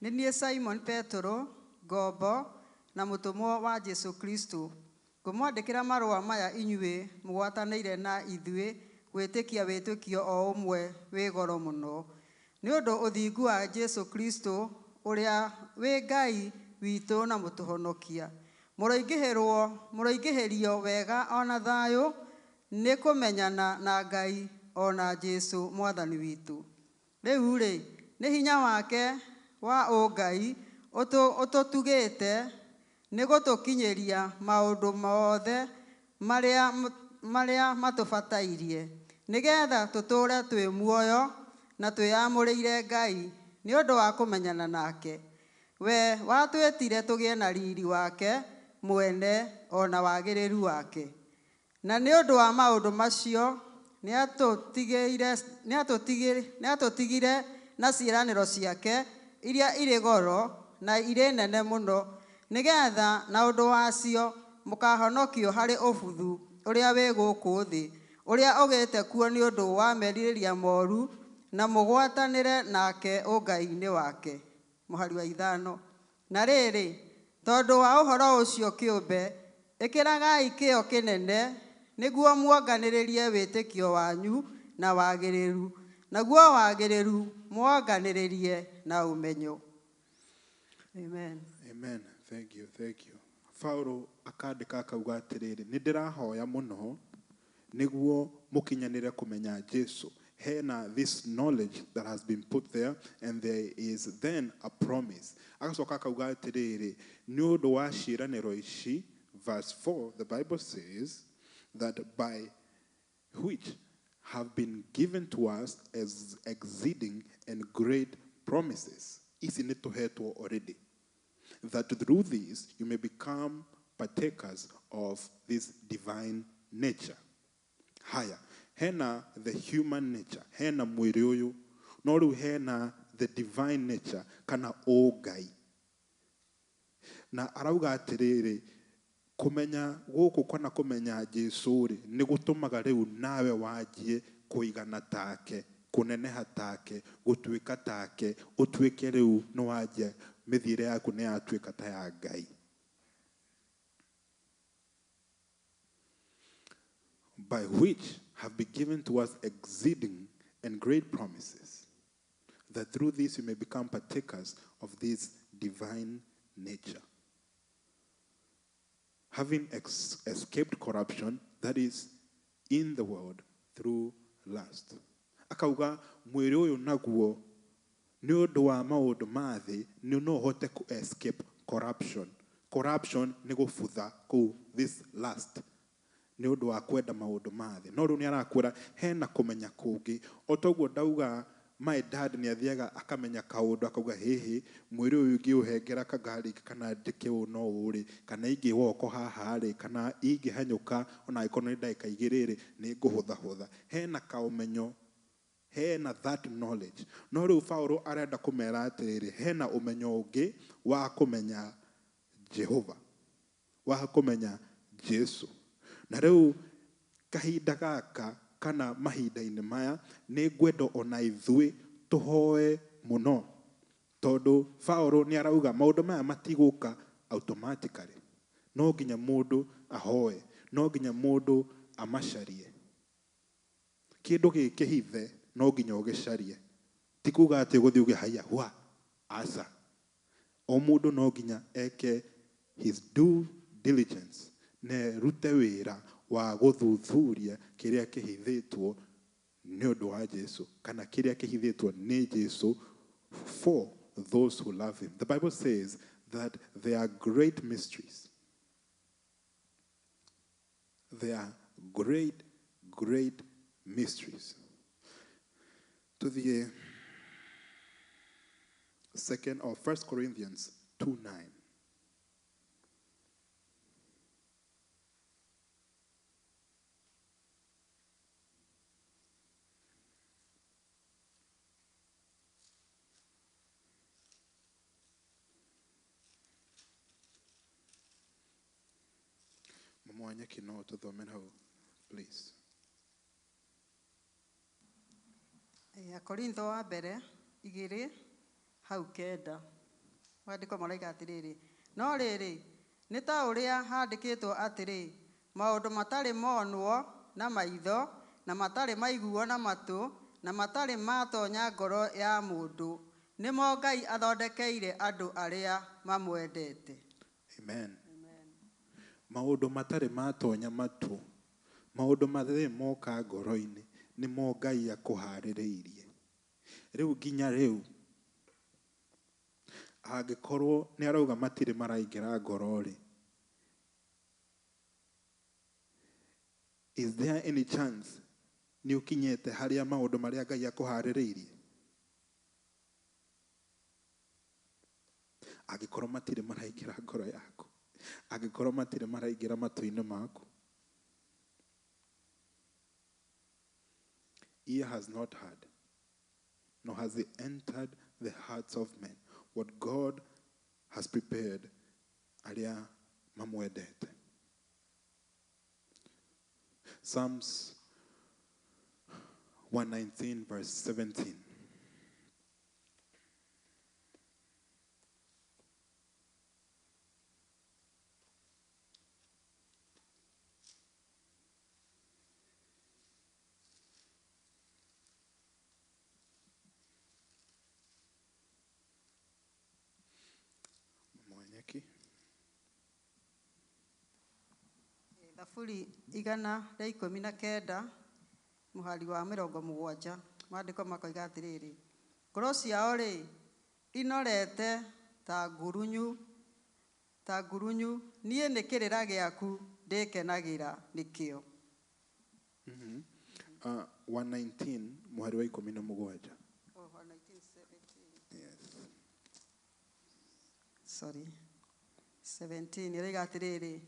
Nĩ niĩ Simon Petero, ngombo na mũtũmwo wa Jesũ Kristo, ngũmwandĩkĩra marũa maya inyuĩ mũgwatanĩire na ithuĩ gwĩtĩkia wĩtĩkio o ũmwe wĩ goro mũno, nĩ ũndũ ũthingu wa Jesũ Kristo ũrĩa wĩ Ngai witũ na mũtũhonokia. Mũroingĩhĩrio wega ona thayũ nĩ kũmenyana na Ngai ona Jesũ Mwathani witũ. Rĩu-rĩ, nĩ hinya wake wa ũngai ũtũtugĩte nĩ gũtũkinyĩria maũndũ mothe marĩa matũbatairie, nĩgetha tũtũũre twĩ muoyo na twĩamũrĩire Ngai nĩ ũndũ wa kũmenyana nake. We watwĩtire tũgĩe na riri wake mwene ona wagĩrĩru wake. Na nĩ ũndũ wa maũndũ macio nĩatũtigire na ciĩranĩro ciake iria irĩ goro na irĩ nene mũno, nĩgetha na ũndũ wacio mũkahonokio harĩ ũbuthu ũrĩa wĩ gũkũ thĩ, ũrĩa ũgĩte kuo nĩ ũndũ wa merirĩria moru, na mũgwatanĩre nake ũngai-inĩ wake. Mũhari wa 5. Na rĩrĩ, tondũ wa ũhoro ũcio kĩũmbe, ĩkĩragai kĩyo kĩnene nĩguo muonganĩrĩrie wĩtĩkio wanyu na wagĩrĩru, naguo wagĩrĩru muonganĩrĩrie na ũmenyo. Amen. Amen. Thank you. Paulo akandĩka akauga atĩrĩrĩ, nĩ ndĩrahoya mũno nĩguo mũkinyanĩre kũmenya Jesũ. Hena this knowledge that has been put there, and there is then a promise. Agacoka akauga atĩrĩrĩ, nĩ ũndũ wa ciĩranĩro ici, verse 4, the Bible says that by which have been given to us as exceeding and great promises. Ici nĩ tũhetwo already. That through this you may become partakers of this divine nature. Haya, hena the human nature, hena mwĩrĩ ũyũ, no rĩu hena the divine nature, kana ũngai. Na arauga atĩrĩrĩ, kũmenya gũkũ kana kũmenya Jesũ-rĩ, nĩ gũtũmaga rĩu nawe wanjie kũigana take, kũneneha take, gũtuĩka take, ũtuĩke rĩu nĩ wanjia mĩthiĩre yaku nĩ yatuĩka ta ya Ngai. By which have been given to us exceeding and great promises, that through this you may become partakers of this divine nature. having escaped corruption that is in the world through lust. Akauga mwĩrĩ ũyũ naguo nĩ ũndũ wa maũndũ ma thĩ nĩ no ũhote ku escape corruption. Corruption nĩ gũbutha kũu, this lust nĩ ũndũ wa kwenda maũndũ ma thĩ. No rĩu nĩ arakwĩra hena kũmenya kũngĩ. O toguo ndauga my dad nĩ athiaga akamenya kaũndũ akauga hĩhĩ mwĩrĩ ũyũ ingĩũhengera kagari kana ndĩke ũũ no ũrĩ kana ingĩwoko haha rĩ kana ingĩhanyũka ona angĩkorwo nĩ ndagĩka igĩrĩ rĩ nĩ ngũhũthahũtha. Hena kaũmenyo, hena that knowledge. No rĩu Paulo arenda kũmera atĩrĩrĩ hena ũmenyo ũngĩ wa kũmenya Jehova, wa kũmenya Jesu. Na rĩu kahinda gaka kana mahinda-inĩ maya nĩ ngwenda ona ithuĩ tũhoe mũno, tondũ Paulo nĩ arauga maũndũ maya matigũka automatically. No nginya mũndũ ahoe, no nginya mũndũ amacarie. Kĩndũ gĩkĩhithe no nginya ũgĩcarie. Ti kuga atĩ ũgũthiĩ uge haya hwa aca. O mũndũ no nginya eke his due diligence na rute wĩra wa gũthuthuria kĩrĩa kĩhithĩtwo nĩ ũndũ wa Jesu kana kĩrĩa kĩhithĩtwo nĩ Jesu for those who love him. The Bible says that there are great mysteries. There are great mysteries. To the 2nd or 1 Corinthians 2:9. Mwanya kino tuthome hau please. Korintho wa mbere 2 hau 9 wandĩko maraiga atĩrĩrĩ no rĩrĩ nĩ ta ũrĩa handĩkĩtwo atĩrĩ maũndũ matarĩ monwo na maitho na matarĩ maiguo na matũ na matarĩ matonya ngoro ya mũndũ nĩmo Ngai athondekeire andũ arĩa mamwendete. Amen. Maũndũ matarĩ matonya matũ, maũndũ matarĩ moka ngoro-inĩ nĩmo Ngai akũharĩrĩirie. Rĩu nginya rĩu angĩkorwo nĩ arauga matirĩ maraingĩra ngoro rĩ, is there any chance nĩ ũkinyĩte harĩa maũndũ marĩa Ngai akũharĩrĩirie? Angĩkorwo matirĩ maraingĩra ngoro yaku, angĩkorwo matirĩ maraingĩra matũ-inĩ maku. Ear has not heard, nor has it entered the hearts of men what God has prepared arĩa mamwendete. Psalms 119 verse 17. Thaburi 119 mũhari wa 70 maandĩko makoiga atĩrĩrĩ ngoro ciao rĩ inorete ta ngurunyu niĩ nĩ kĩrĩra gĩaku ndĩkenagĩra nĩkĩo. 119 mũhari wa 17. Sorry 17 ĩraiga atĩrĩrĩ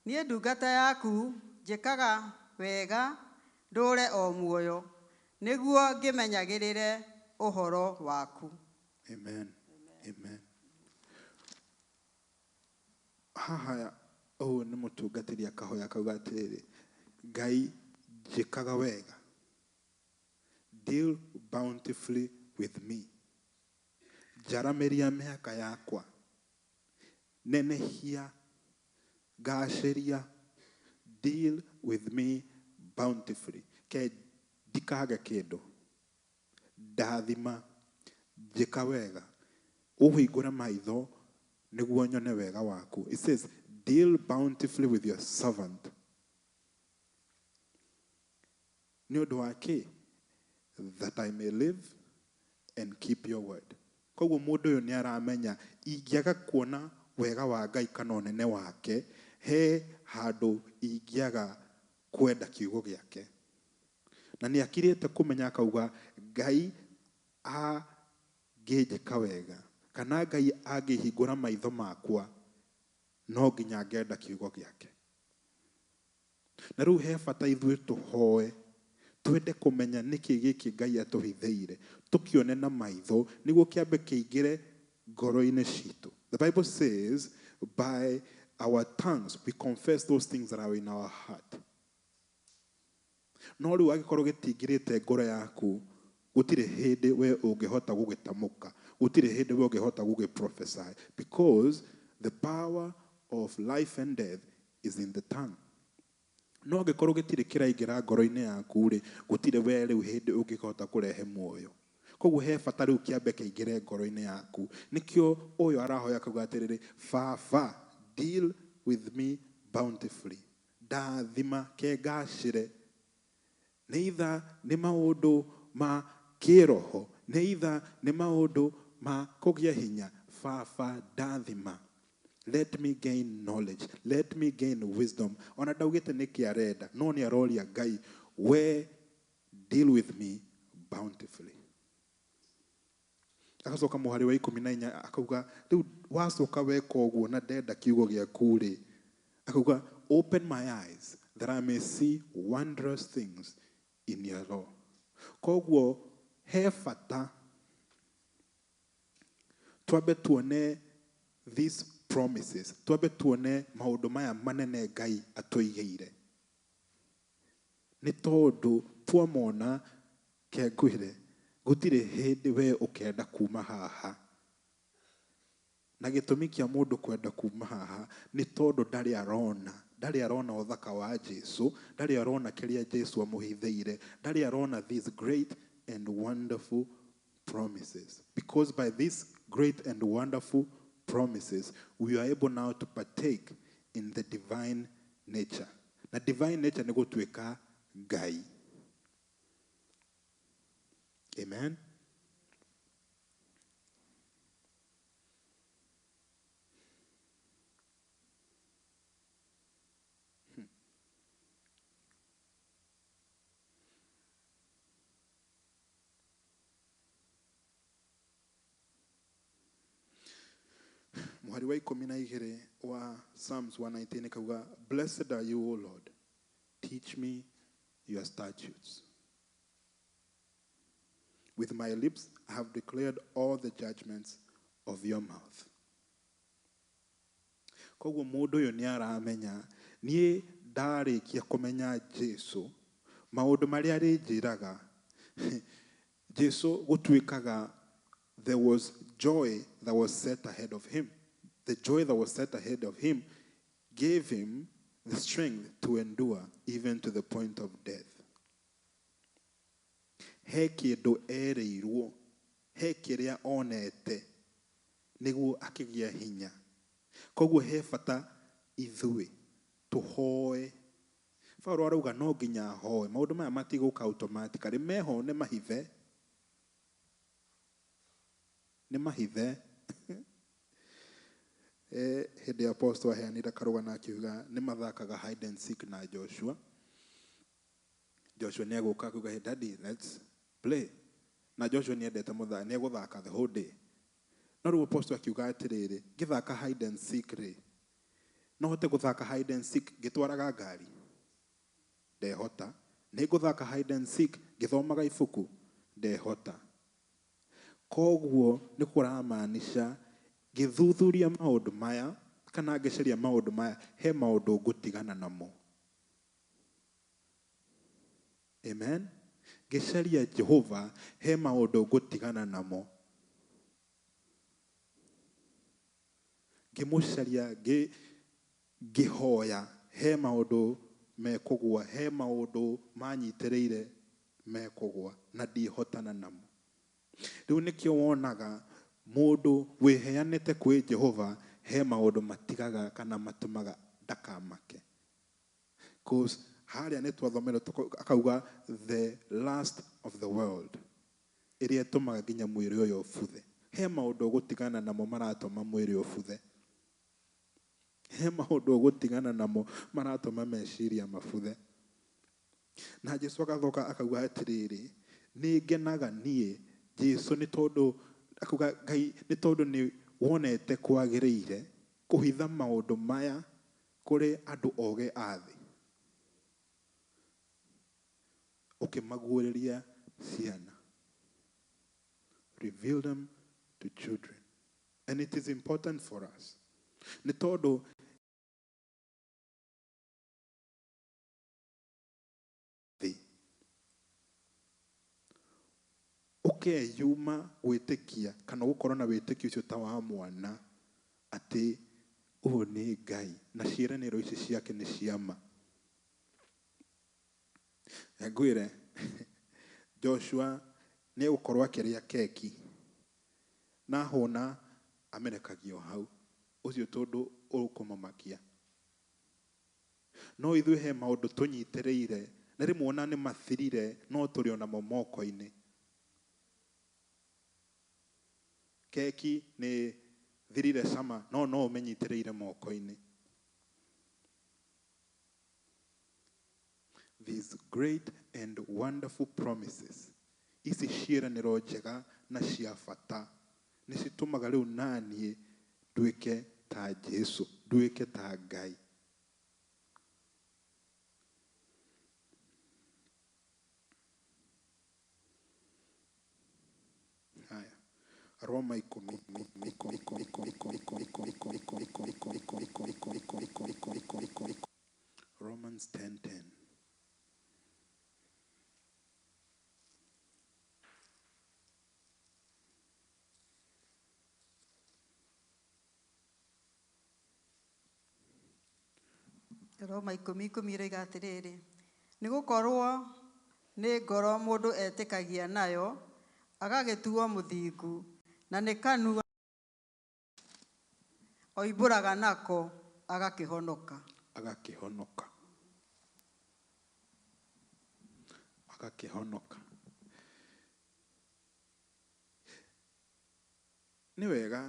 niĩ ndungata yaku njĩkaga wega ndũre o muoyo nĩguo ngĩmenyagĩrĩre ũhoro waku. Amen. Amen. Haha ũũ nĩ mũtungatĩri akahoya akauga atĩrĩrĩ Ngai njĩkaga wega, deal bountifully with me, njaramĩria mĩhaka yakwa, nenehia gacĩria, deal with me bountifully. Ke ndikage kĩndũ, ndathima, njĩka wega, ũhingũre maitho nĩguo nyone wega waku. It says deal bountifully with your servant. Nĩ ũndũ wa kĩ? That I may live and keep your word. Koguo mũndũ ũyũ nĩ aramenya ingĩaga kuona wega wa Ngai kana ũnene wake, he handũ ingĩaga kwenda kiugo gĩake. Na nĩ akirĩte kũmenya akauga Ngai angĩnjĩka wega kana Ngai angĩhingũra maitho makwa, no nginya ngenda kiugo gĩake. Na rĩu he bata ithuĩ tũhoe twende kũmenya nĩkĩ gĩkĩ Ngai atũhithĩire, tũkĩone na maitho nĩguo kĩambe kĩingĩre ngoro-inĩ citũ. The Bible says, by our tongues we confess those things that are in our heart. No rĩu agĩkorwo gĩtingĩrĩte ngoro yaku, gũtirĩ hĩndĩ we ũngĩhota gũgĩtamũka, gũtirĩ hĩndĩ we ũngĩhota gũgĩprophesy, because the power of life and death is in the tongue. No angĩkorwo gĩtirĩ kĩraingĩra ngoro-inĩ yaku rĩ, gũtirĩ we rĩu hĩndĩ ũngĩhota kũrehe muoyo. Koguo he bata rĩu kĩambe kĩingĩre ngoro-inĩ yaku. Nĩkĩo ũyũ arahoya akauga atĩrĩrĩ, Baba, deal with me bountifully. Ndathima kengacĩre. Neither nĩ maũndũ ma kĩroho, neither nĩ maũndũ ma kũgĩa hinya. Baba, ndathima. Let me gain knowledge. Let me gain wisdom. Ona ndaugĩte nĩkĩ arenda, no nĩ aroria Ngai, we deal with me bountifully. Akacoka mũhari wa 14 akauga, rĩu wacoka weka ũguo na ndenda kiugo gĩaku rĩ, akauga, open my eyes that I may see wondrous things in your law. Koguo he bata twambe tuone these promises, twambe tuone maũndũ maya manene Ngai atũigĩire. Nĩ tondũ tuamona kengwĩre, gũtirĩ hĩndĩ we ũkenda kuma haha. Na gĩtũmi kĩa mũndũ kwenda kuma haha nĩ tondũ ndarĩ arona ũthaka wa Jesu, ndarĩ arona kĩrĩa Jesu amũhithĩire, ndarĩ arona these great and wonderful promises. Because by these great and wonderful promises, we are able now to partake in the divine nature. Na divine nature nĩ gũtuĩka Ngai. Amen. Muhari wa 12 wa Psalms 119 kauga, blessed are you, O Lord, teach me your statutes. With my lips I have declared all the judgments of your mouth. Koguo mũndũ ũyũ nĩ aramenya, niĩ ndarĩkia kũmenya Jesu, maũndũ marĩa arĩnjĩraga, Jesu gũtuĩkaga, there was joy that was set ahead of him. The joy that was set ahead of him gave him the strength to endure even to the point of death. He kĩndũ erĩirwo, he kĩrĩa onete, nĩguo akĩgĩa hinya. Koguo he bata ithuĩ tũhoe. Paulo arauga no nginya hoe, maũndũ maya matigũka automatically, meho nĩ mahithe. Nĩ mahithe. Hĩndĩ ya Apostle aheanire karũgano akiuga nĩ mathakaga hide and seek na Joshua. Joshua nĩ agũka akuga, hey daddy, let's play. Na Joshua nĩ endete mũthaka, nĩ egũthaka the whole day. No rĩu Apostle akiuga atĩrĩrĩ, ngĩthaka hide and seek rĩ, no hote gũthaka hide and seek ngĩtwaraga ngari? Ndehota. Nĩ ngũthaka hide and seek ngĩthomaga ibuku? Ndehota. Koguo nĩ kũramaanisha gĩthuthuria maũndũ maya kana ngĩcaria maũndũ maya, he maũndũ ngũtigana namo. Amen. Ngĩcaria Jehova, he maũndũ ngũtigana namo. Ngĩmũcaria ngĩhoya, he maũndũ mekũgwa, he maũndũ manyitĩrĩire mekũgwa na ndihotana namo. Rĩu nĩkĩo wonaga mũndũ wĩheanĩte kwĩ Jehova, he maundu matigaga kana matumaga ndakamake. Because haria nĩ twathomera akauga the last of the world, iria ĩtũmaga nginya mwĩrĩ ũyũ ũbuthe. He maundu ũgũtigana namo maratũma mwĩrĩ ũbuthe. He maundu ũgũtigana namo maratũma meciria mabuthe. Na Jesu agacoka akauga atĩrĩrĩ, nĩ ngenaga niĩ Jesu nĩ tondũ akauga Ngai nĩ tondũ nĩ wonete kwagĩrĩire kũhitha maũndũ maya kũrĩ andũ ogĩ a thĩ, ũkĩmaguũrĩria ciana. Reveal them to children. And it is important for us. Nĩ tondũ ukeyuma gwĩtĩkia kana gũkorwo na wĩtĩkio ũcio ta wa mwana atĩ ũyũ nĩ Ngai na ciĩranĩro ici ciake nĩ ciama. Ngwĩre Joshua nĩ gũkorwo akĩrĩa keki na hona amenekagio hau ũcio tondũ ũkũmamakia. No ithuĩ he maũndũ tũnyitĩrĩire na rĩmwe ona nĩ mathirire no tũrĩ onamo moko-inĩ. Keki nĩ thirire cama no ũmenyitĩrĩire moko-inĩ. These great and wonderful promises, ici ciĩranĩro njega na cia bata nĩ citũmaga rĩu naniĩ nduĩke ta Jesu, nduĩke ta Ngai. Haya, Roma 10. Romans 10:10. Roma 10:10 iroiga atĩrĩrĩ, nĩ gũkorwo nĩ ngoro mũndũ etĩkagia nayo agagĩtuo mũthingu, na nĩ kanua oimbũraga nako agakĩhonoka. Agakĩhonoka. Agakĩhonoka. Nĩ wega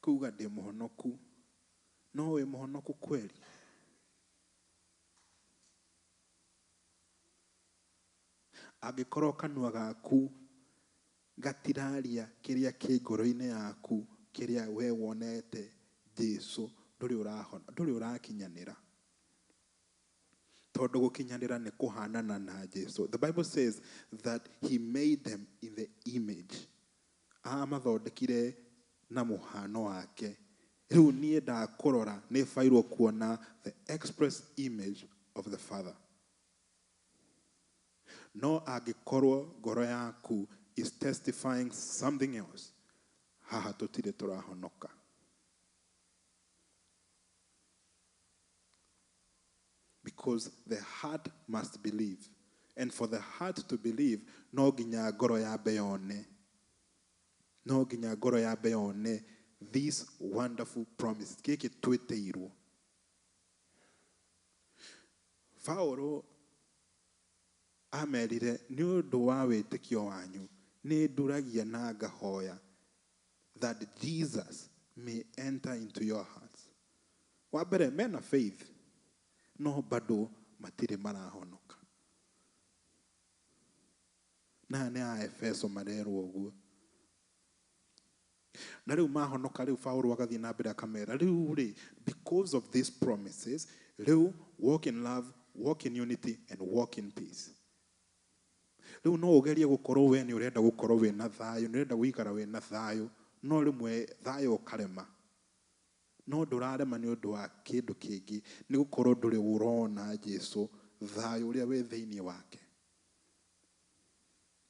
kuuga ndĩ mũhonoku, no wĩ mũhonoku kweli? Angĩkorwo kanua gaku gatiraria kĩrĩa kĩ ngoro-inĩ yaku, kĩrĩa we wonete Jesu, ndũrĩ ũrakinyanĩra. Tondũ gũkinyanĩra nĩ kũhanana na Jesu. The Bible says that he made them in the image. Amathondekire na mũhano wake. Rĩu niĩ ndakũrora nĩ bairwo kuona the express image of the Father. No angĩkorwo ngoro yaku is testifying something else, haha tũtirĩ tũrahonoka. Because the heart must believe. And for the heart to believe, no nginya ngoro yambe yone. No nginya ngoro yambe yone these wonderful promises. Gĩkĩ twĩtĩirwo. Paulo amerire nĩ ũndũ wa wĩtĩkio wanyu nĩ nduragia na ngahoya that Jesus may enter into your hearts. Wa mbere mena faith no bado matirĩ marahonoka. Na nĩ a Efeso marerwo ũguo. Na rĩu mahonoka rĩu Paulo agathiĩ na mbere akamera rĩu rĩ, because of these promises, rĩu walk in love, walk in unity and walk in peace. Rĩu no ũgerie gũkorwo we nĩ ũrenda gũkorwo we na thayũ, nĩ ũrenda gũikara we na thayũ, no rĩmwe thayũ ũkarema. No ndũrarema nĩ ũndũ wa kĩndũ kĩngĩ, nĩ gũkorwo ndũrĩ ũrona Jesu thayũ ũrĩa wĩ thĩinĩ wake.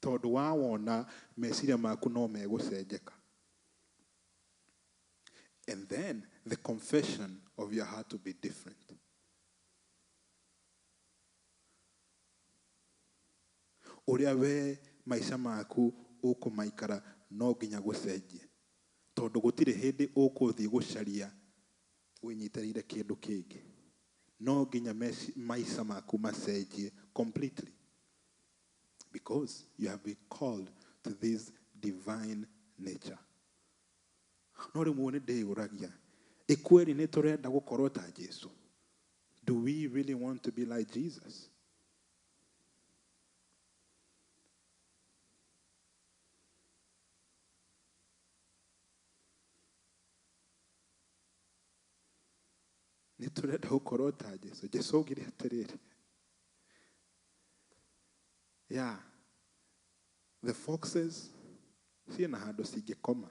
Tondũ wawona meciria maku no megũcenjeka. And then the confession of your heart will be different. Ũrĩa we maica maku ũkũmaikara no nginya gũcenjie. tondu gutire hindi ukuthii gucaria winyitĩrĩire kĩndũ kĩngĩ. No nginya maica maku macenjie completely, because you have been called to this divine nature. No rĩmwe nĩ ndĩyũragia, kweli nĩ tũrenda gũkorwo ta Jesu? Do we really want to be like Jesus? Nĩ tũrenda gũkorwo ta Jesu? Jesu augire atĩrĩrĩ, yeah, the foxes ciĩna handũ cingĩkoma,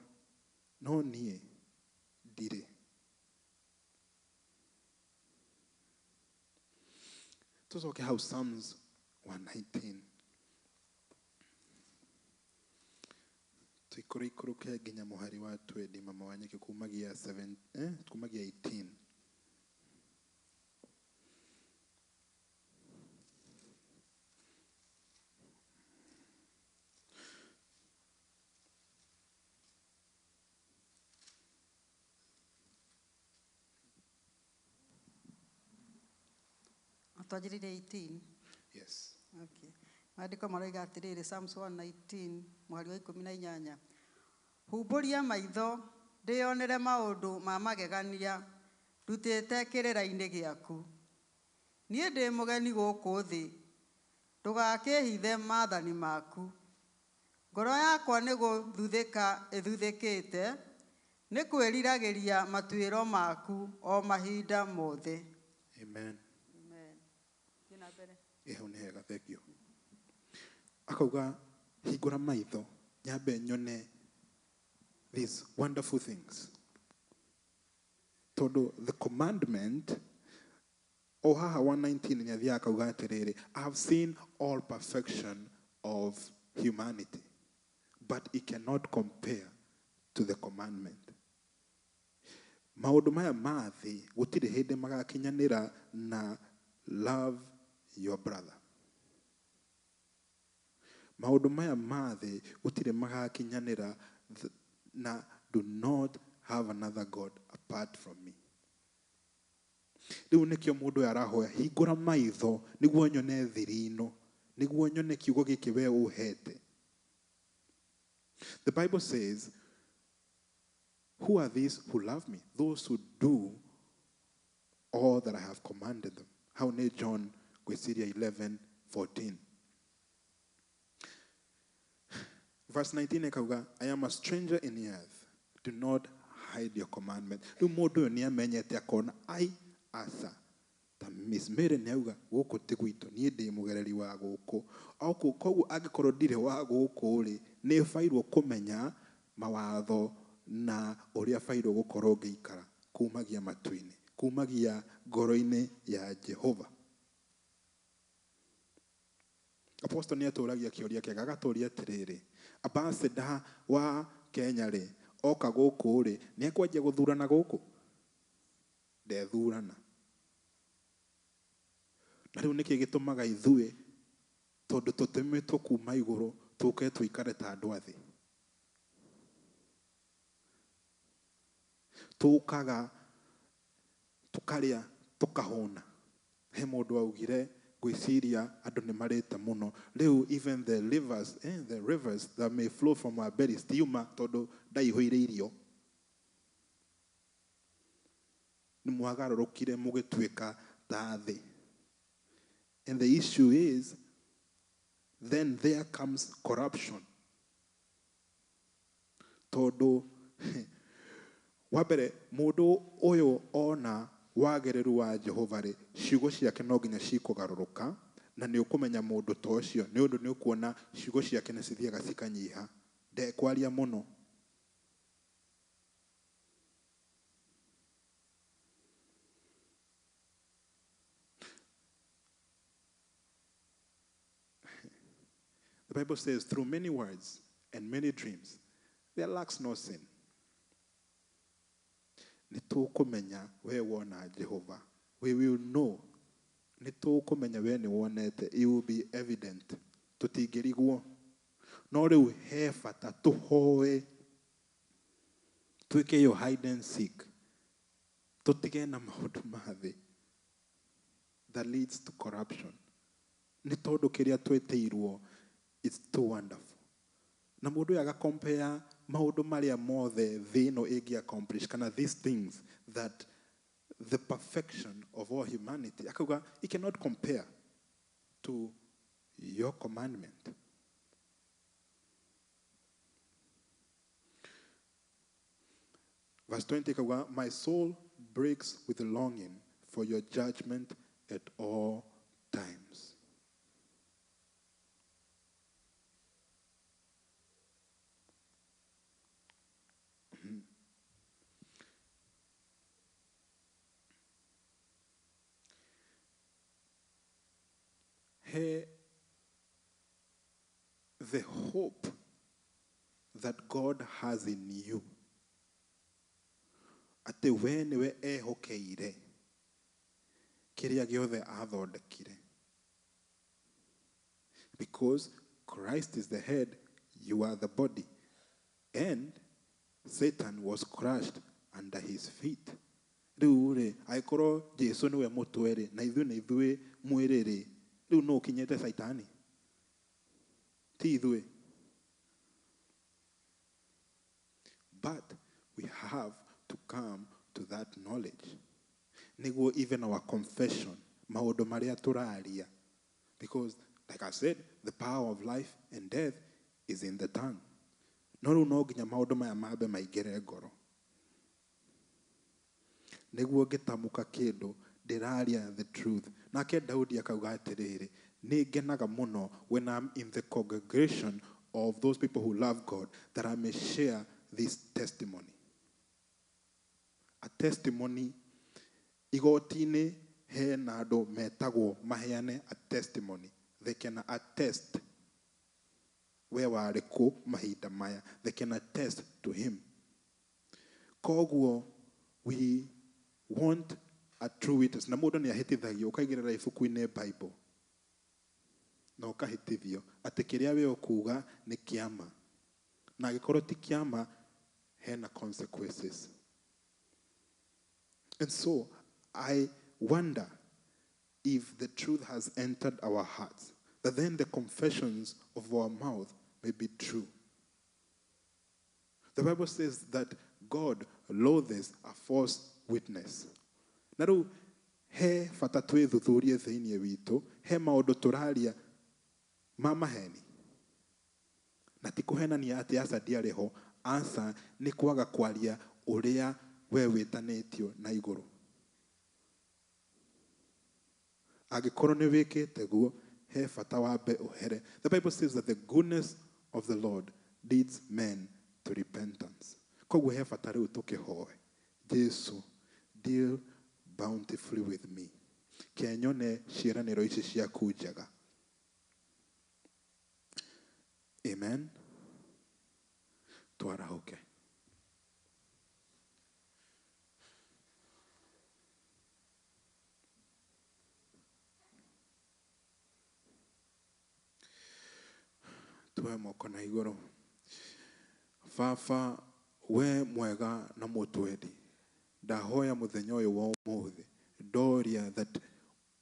no niĩ ndirĩ. Tucoke hau Psalms 119. Tuikũrũke nginya mũhari wa 20 mama wanyeke kumagia 18. Twajirire 18. Yes. Okay. Maandiko maroiga atĩrĩrĩ, Psalms 119 mũhari wa 18. Humbũria maitho ndĩonere maũndũ ma magegania ndutĩte kĩrĩra-inĩ gĩaku. Niĩ ndĩ mũgeni gũkũ thĩ, ndũgakĩhithe maathani maku. Ngoro yakwa nĩ gũthuthĩka ĩthuthĩkĩte, nĩ kwĩriragĩria matuĩro maku o mahinda mothe. Amen. Eho nĩ hega, thank you. Akauga hingũra maitho nyambe nyone these wonderful things. Tondu the commandment o haha 119 nĩ athiaga akauga atĩrĩrĩ, I have seen all perfection of humanity, but it cannot compare to the commandment. Maũndũ maya ma thĩ gũtirĩ hĩndĩ magakinyanĩra na love your brother. Maũndũ maya ma thĩ gũtirĩ magakinyanĩra na do not have another God apart from me. Rĩu nĩkĩo mũndũ arahoya hingũra maitho nĩguo nyone thiri ĩno, nĩguo nyone kiugo gĩkĩ we ũhete. The Bible says, who are these who love me? Those who do all that I have commanded them. How ne John Gwesiria 11:14. Verse 19 ekauga, I am a stranger in the earth. Do not hide your commandment. Rĩu mũndũ ũyũ nĩ amenyete akona, ai asa. Ta Miss Mary nĩ auga gũkũ ti gwitũ, niĩ ndĩ mũgereri wa gũkũ. Koguo angĩkorwo ndirĩ wa gũkũ rĩ, nĩ bairwo kũmenya mawatho na ũrĩa bairwo gũkorwo ngĩikara kumagia matu-inĩ, kumagia ngoro-inĩ ya Jehova. Apostle nĩ atũragia kĩũria kĩega, agatũria atĩrĩrĩ, ambassador wa Kenya rĩ, oka gũkũ rĩ, nĩ ekwanjia gũthurana gũkũ? Ndethurana. Na rĩu nĩkĩ gĩtũmaga ithuĩ, tondũ tũtũmĩtwo kuma igũrũ, tũke tũikare ta andũ a thĩ. Tũkaga, tũkarĩa, tũkahũna. He mũndũ augire, Gwesiria andũ nĩ marĩte mũno. Rĩu even the rivers that may flow from our bellies tiuma tondũ ndaihũire irio. Nĩ mwagarũrũkire mũgĩtuĩka ta thĩ. And the issue is, then there comes corruption. Tondũ wambere mũndũ ũyũ ona wagĩrĩru wa Jehova rĩ, ciugo ciake no nginya cikũgarũrũka, na nĩ ũkũmenya mũndũ ta ũcio nĩ ũndũ nĩ ũkuona ciugo ciake nĩ cithiaga cikanyiha. Ndekwaria mũno. The Bible says, through many words and many dreams, there lacks no sin. Nitukumenya we wona Jehova. We will know. Nitukumenya we ni wonete. It will be evident. Tutigiriguo. No riu he bata tuhoe twĩke yo hide and seek, tũtige na maũndũ ma thĩ that leads to corruption. Nĩ tondũ kĩrĩa twĩtĩirwo, it's too wonderful. Na mũndũ ũyũ agacompare maũndũ marĩa mothe thĩ ĩno ĩngĩ-accomplish, kana these things that the perfection of all humanity, akauga, it cannot compare to your commandment. Verse 20, akauga, my soul breaks with longing for your judgment at all times. The hope that God has in you, ate we niwe ehokeire kiria giothe athondekire, because Christ is the head, you are the body, and Satan was crushed under his feet. Riu ri aikorwo Jesu niwe mutwe ri na ithuĩ mwĩrĩ ri, riu no kinyete Saitani ti ithuĩ. But we have to come to that knowledge. Niguo even our confession, maũndũ marĩa tũraria, because like I said, the power of life and death is in the tongue. No rĩu no nginya maũndũ maya mambe maingĩre ngoro. Niguo ngĩtamuka kĩndũ ndĩraria the truth. Nake Daudi akauga atĩrĩrĩ, nĩ ngenaga mũno when I'm in the congregation of those people who love God, that I may share this testimony. A testimony, igoti-inĩ hena andũ metagwo maheane a testimony. They can attest we warĩ kũ mahinda maya. They can attest to him. Koguo we want a true witness. Na mũndũ nĩ ahĩtithagio, ũkaigĩrĩra ibuku-inĩ Bible na ũkahĩtithio atĩ kĩrĩa we ũkuga nĩ kĩama, na angĩkorwo ti kĩama hena consequences. And so I wonder if the truth has entered our hearts, that then the confessions of our mouth may be true. The Bible says that God loathes a false witness. Na rĩu he bata twĩthuthurie thĩinĩ witũ, he maũndũ tũraria ma maheni. Na ti kũhenania atĩ aca ndiarĩ ho, aca nĩ kwaga kwaria ũrĩa we wĩtanĩtio na igũrũ. Angĩkorwo nĩ wĩkĩte guo, he bata wambe ũhere. The Bible says that the goodness of the Lord leads men to repentance. Koguo he bata rĩu tũkĩhoe, Jesu, deal bountifully with me. Ke nyone ciĩranĩro ici ciaku njega. Amen. Twarahũke. Tuwe moko na igũrũ. Baba, we mwega na mũtwendi, ndahoya mũthenya ũyũ wa ũmũthĩ, ndoria that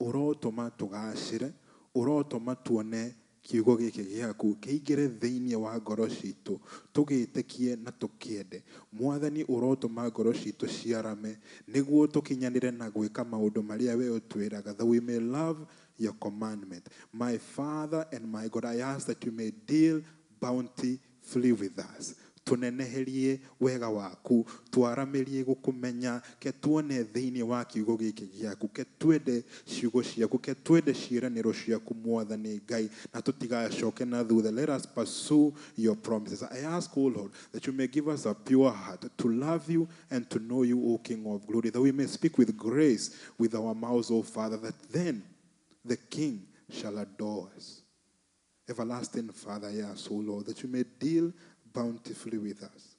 ũrotũma tũgacĩre, ũrotũma tuone kiugo gĩkĩ gĩaku kĩingĩre thĩinĩ wa ngoro citũ, tũgĩĩtĩkie na tũkĩende. Mwathani, ũrotũma ngoro citũ ciarame nĩguo tũkinyanĩre na gwĩka maũndũ marĩa we ũtwĩraga, that we may love your commandment. My Father and my God, I ask that you may deal bountifully with us. Tuneneherie wega waku, twaramĩrie gũkũmenya, ke tuone thĩinĩ wa kiugo gĩkĩ gĩaku, ke twende ciugo ciaku, ke twende ciĩranĩro ciaku Mwathani Ngai, na tũtigacoke na thutha. Let us pursue your promises. I ask, O Lord, that you may give us a pure heart to love you and to know you, O King of glory, that we may speak with grace with our mouths, O Father, that then the King shall adore us. Everlasting Father, I ask, O Lord, that you may deal bountifully with us.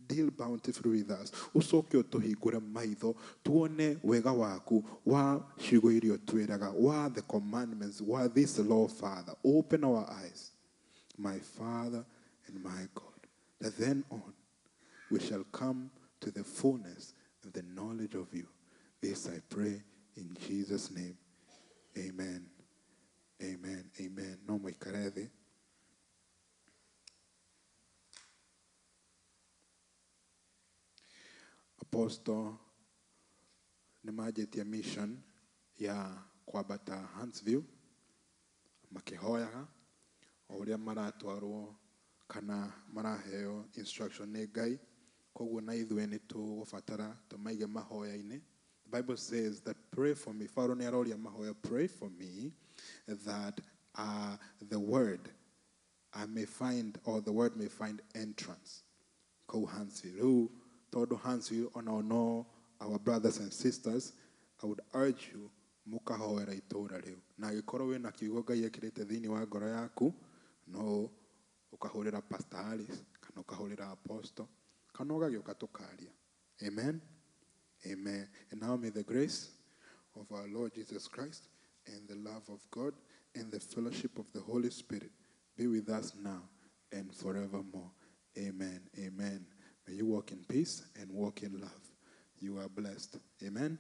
Deal bountifully with us. Usoke utuhingure maitho, tuone wega waku, wa ciugo iria twiraga, wa the commandments, wa this law, Father. Open our eyes, my Father and my God, that then on we shall come to the fullness of the knowledge of you. This I pray in Jesus' name. Amen. Amen. Amen. No muikare thĩ. Apostle nĩmanjĩtie mission ya kwambata Huntsville makĩhoyaga o ũrĩa maratwarwo kana maraheo instruction nĩ Ngai. Koguo na ithuĩ nĩtũgũbatara tũmaige mahoya-inĩ. The Bible says that pray for me. Pharaoh nĩaroria mahoya, pray for me that the word I may find, or the word may find entrance. Kau Huntsville. Who todo Huntsville on our brothers and sisters, I would urge you mukahoera itũũra rĩu. Na gĩkorwo wĩna kiugo Ngai ekĩrĩte thĩinĩ wa ngoro yaku, no ukahũrĩra Pastor Alice, kana ukahũrĩra Apostle, kana ũgagĩũka tũkaria. Amen. Amen. And now may the grace of our Lord Jesus Christ and the love of God and the fellowship of the Holy Spirit be with us now and forevermore. Amen. Amen. May you walk in peace and walk in love. You are blessed. Amen.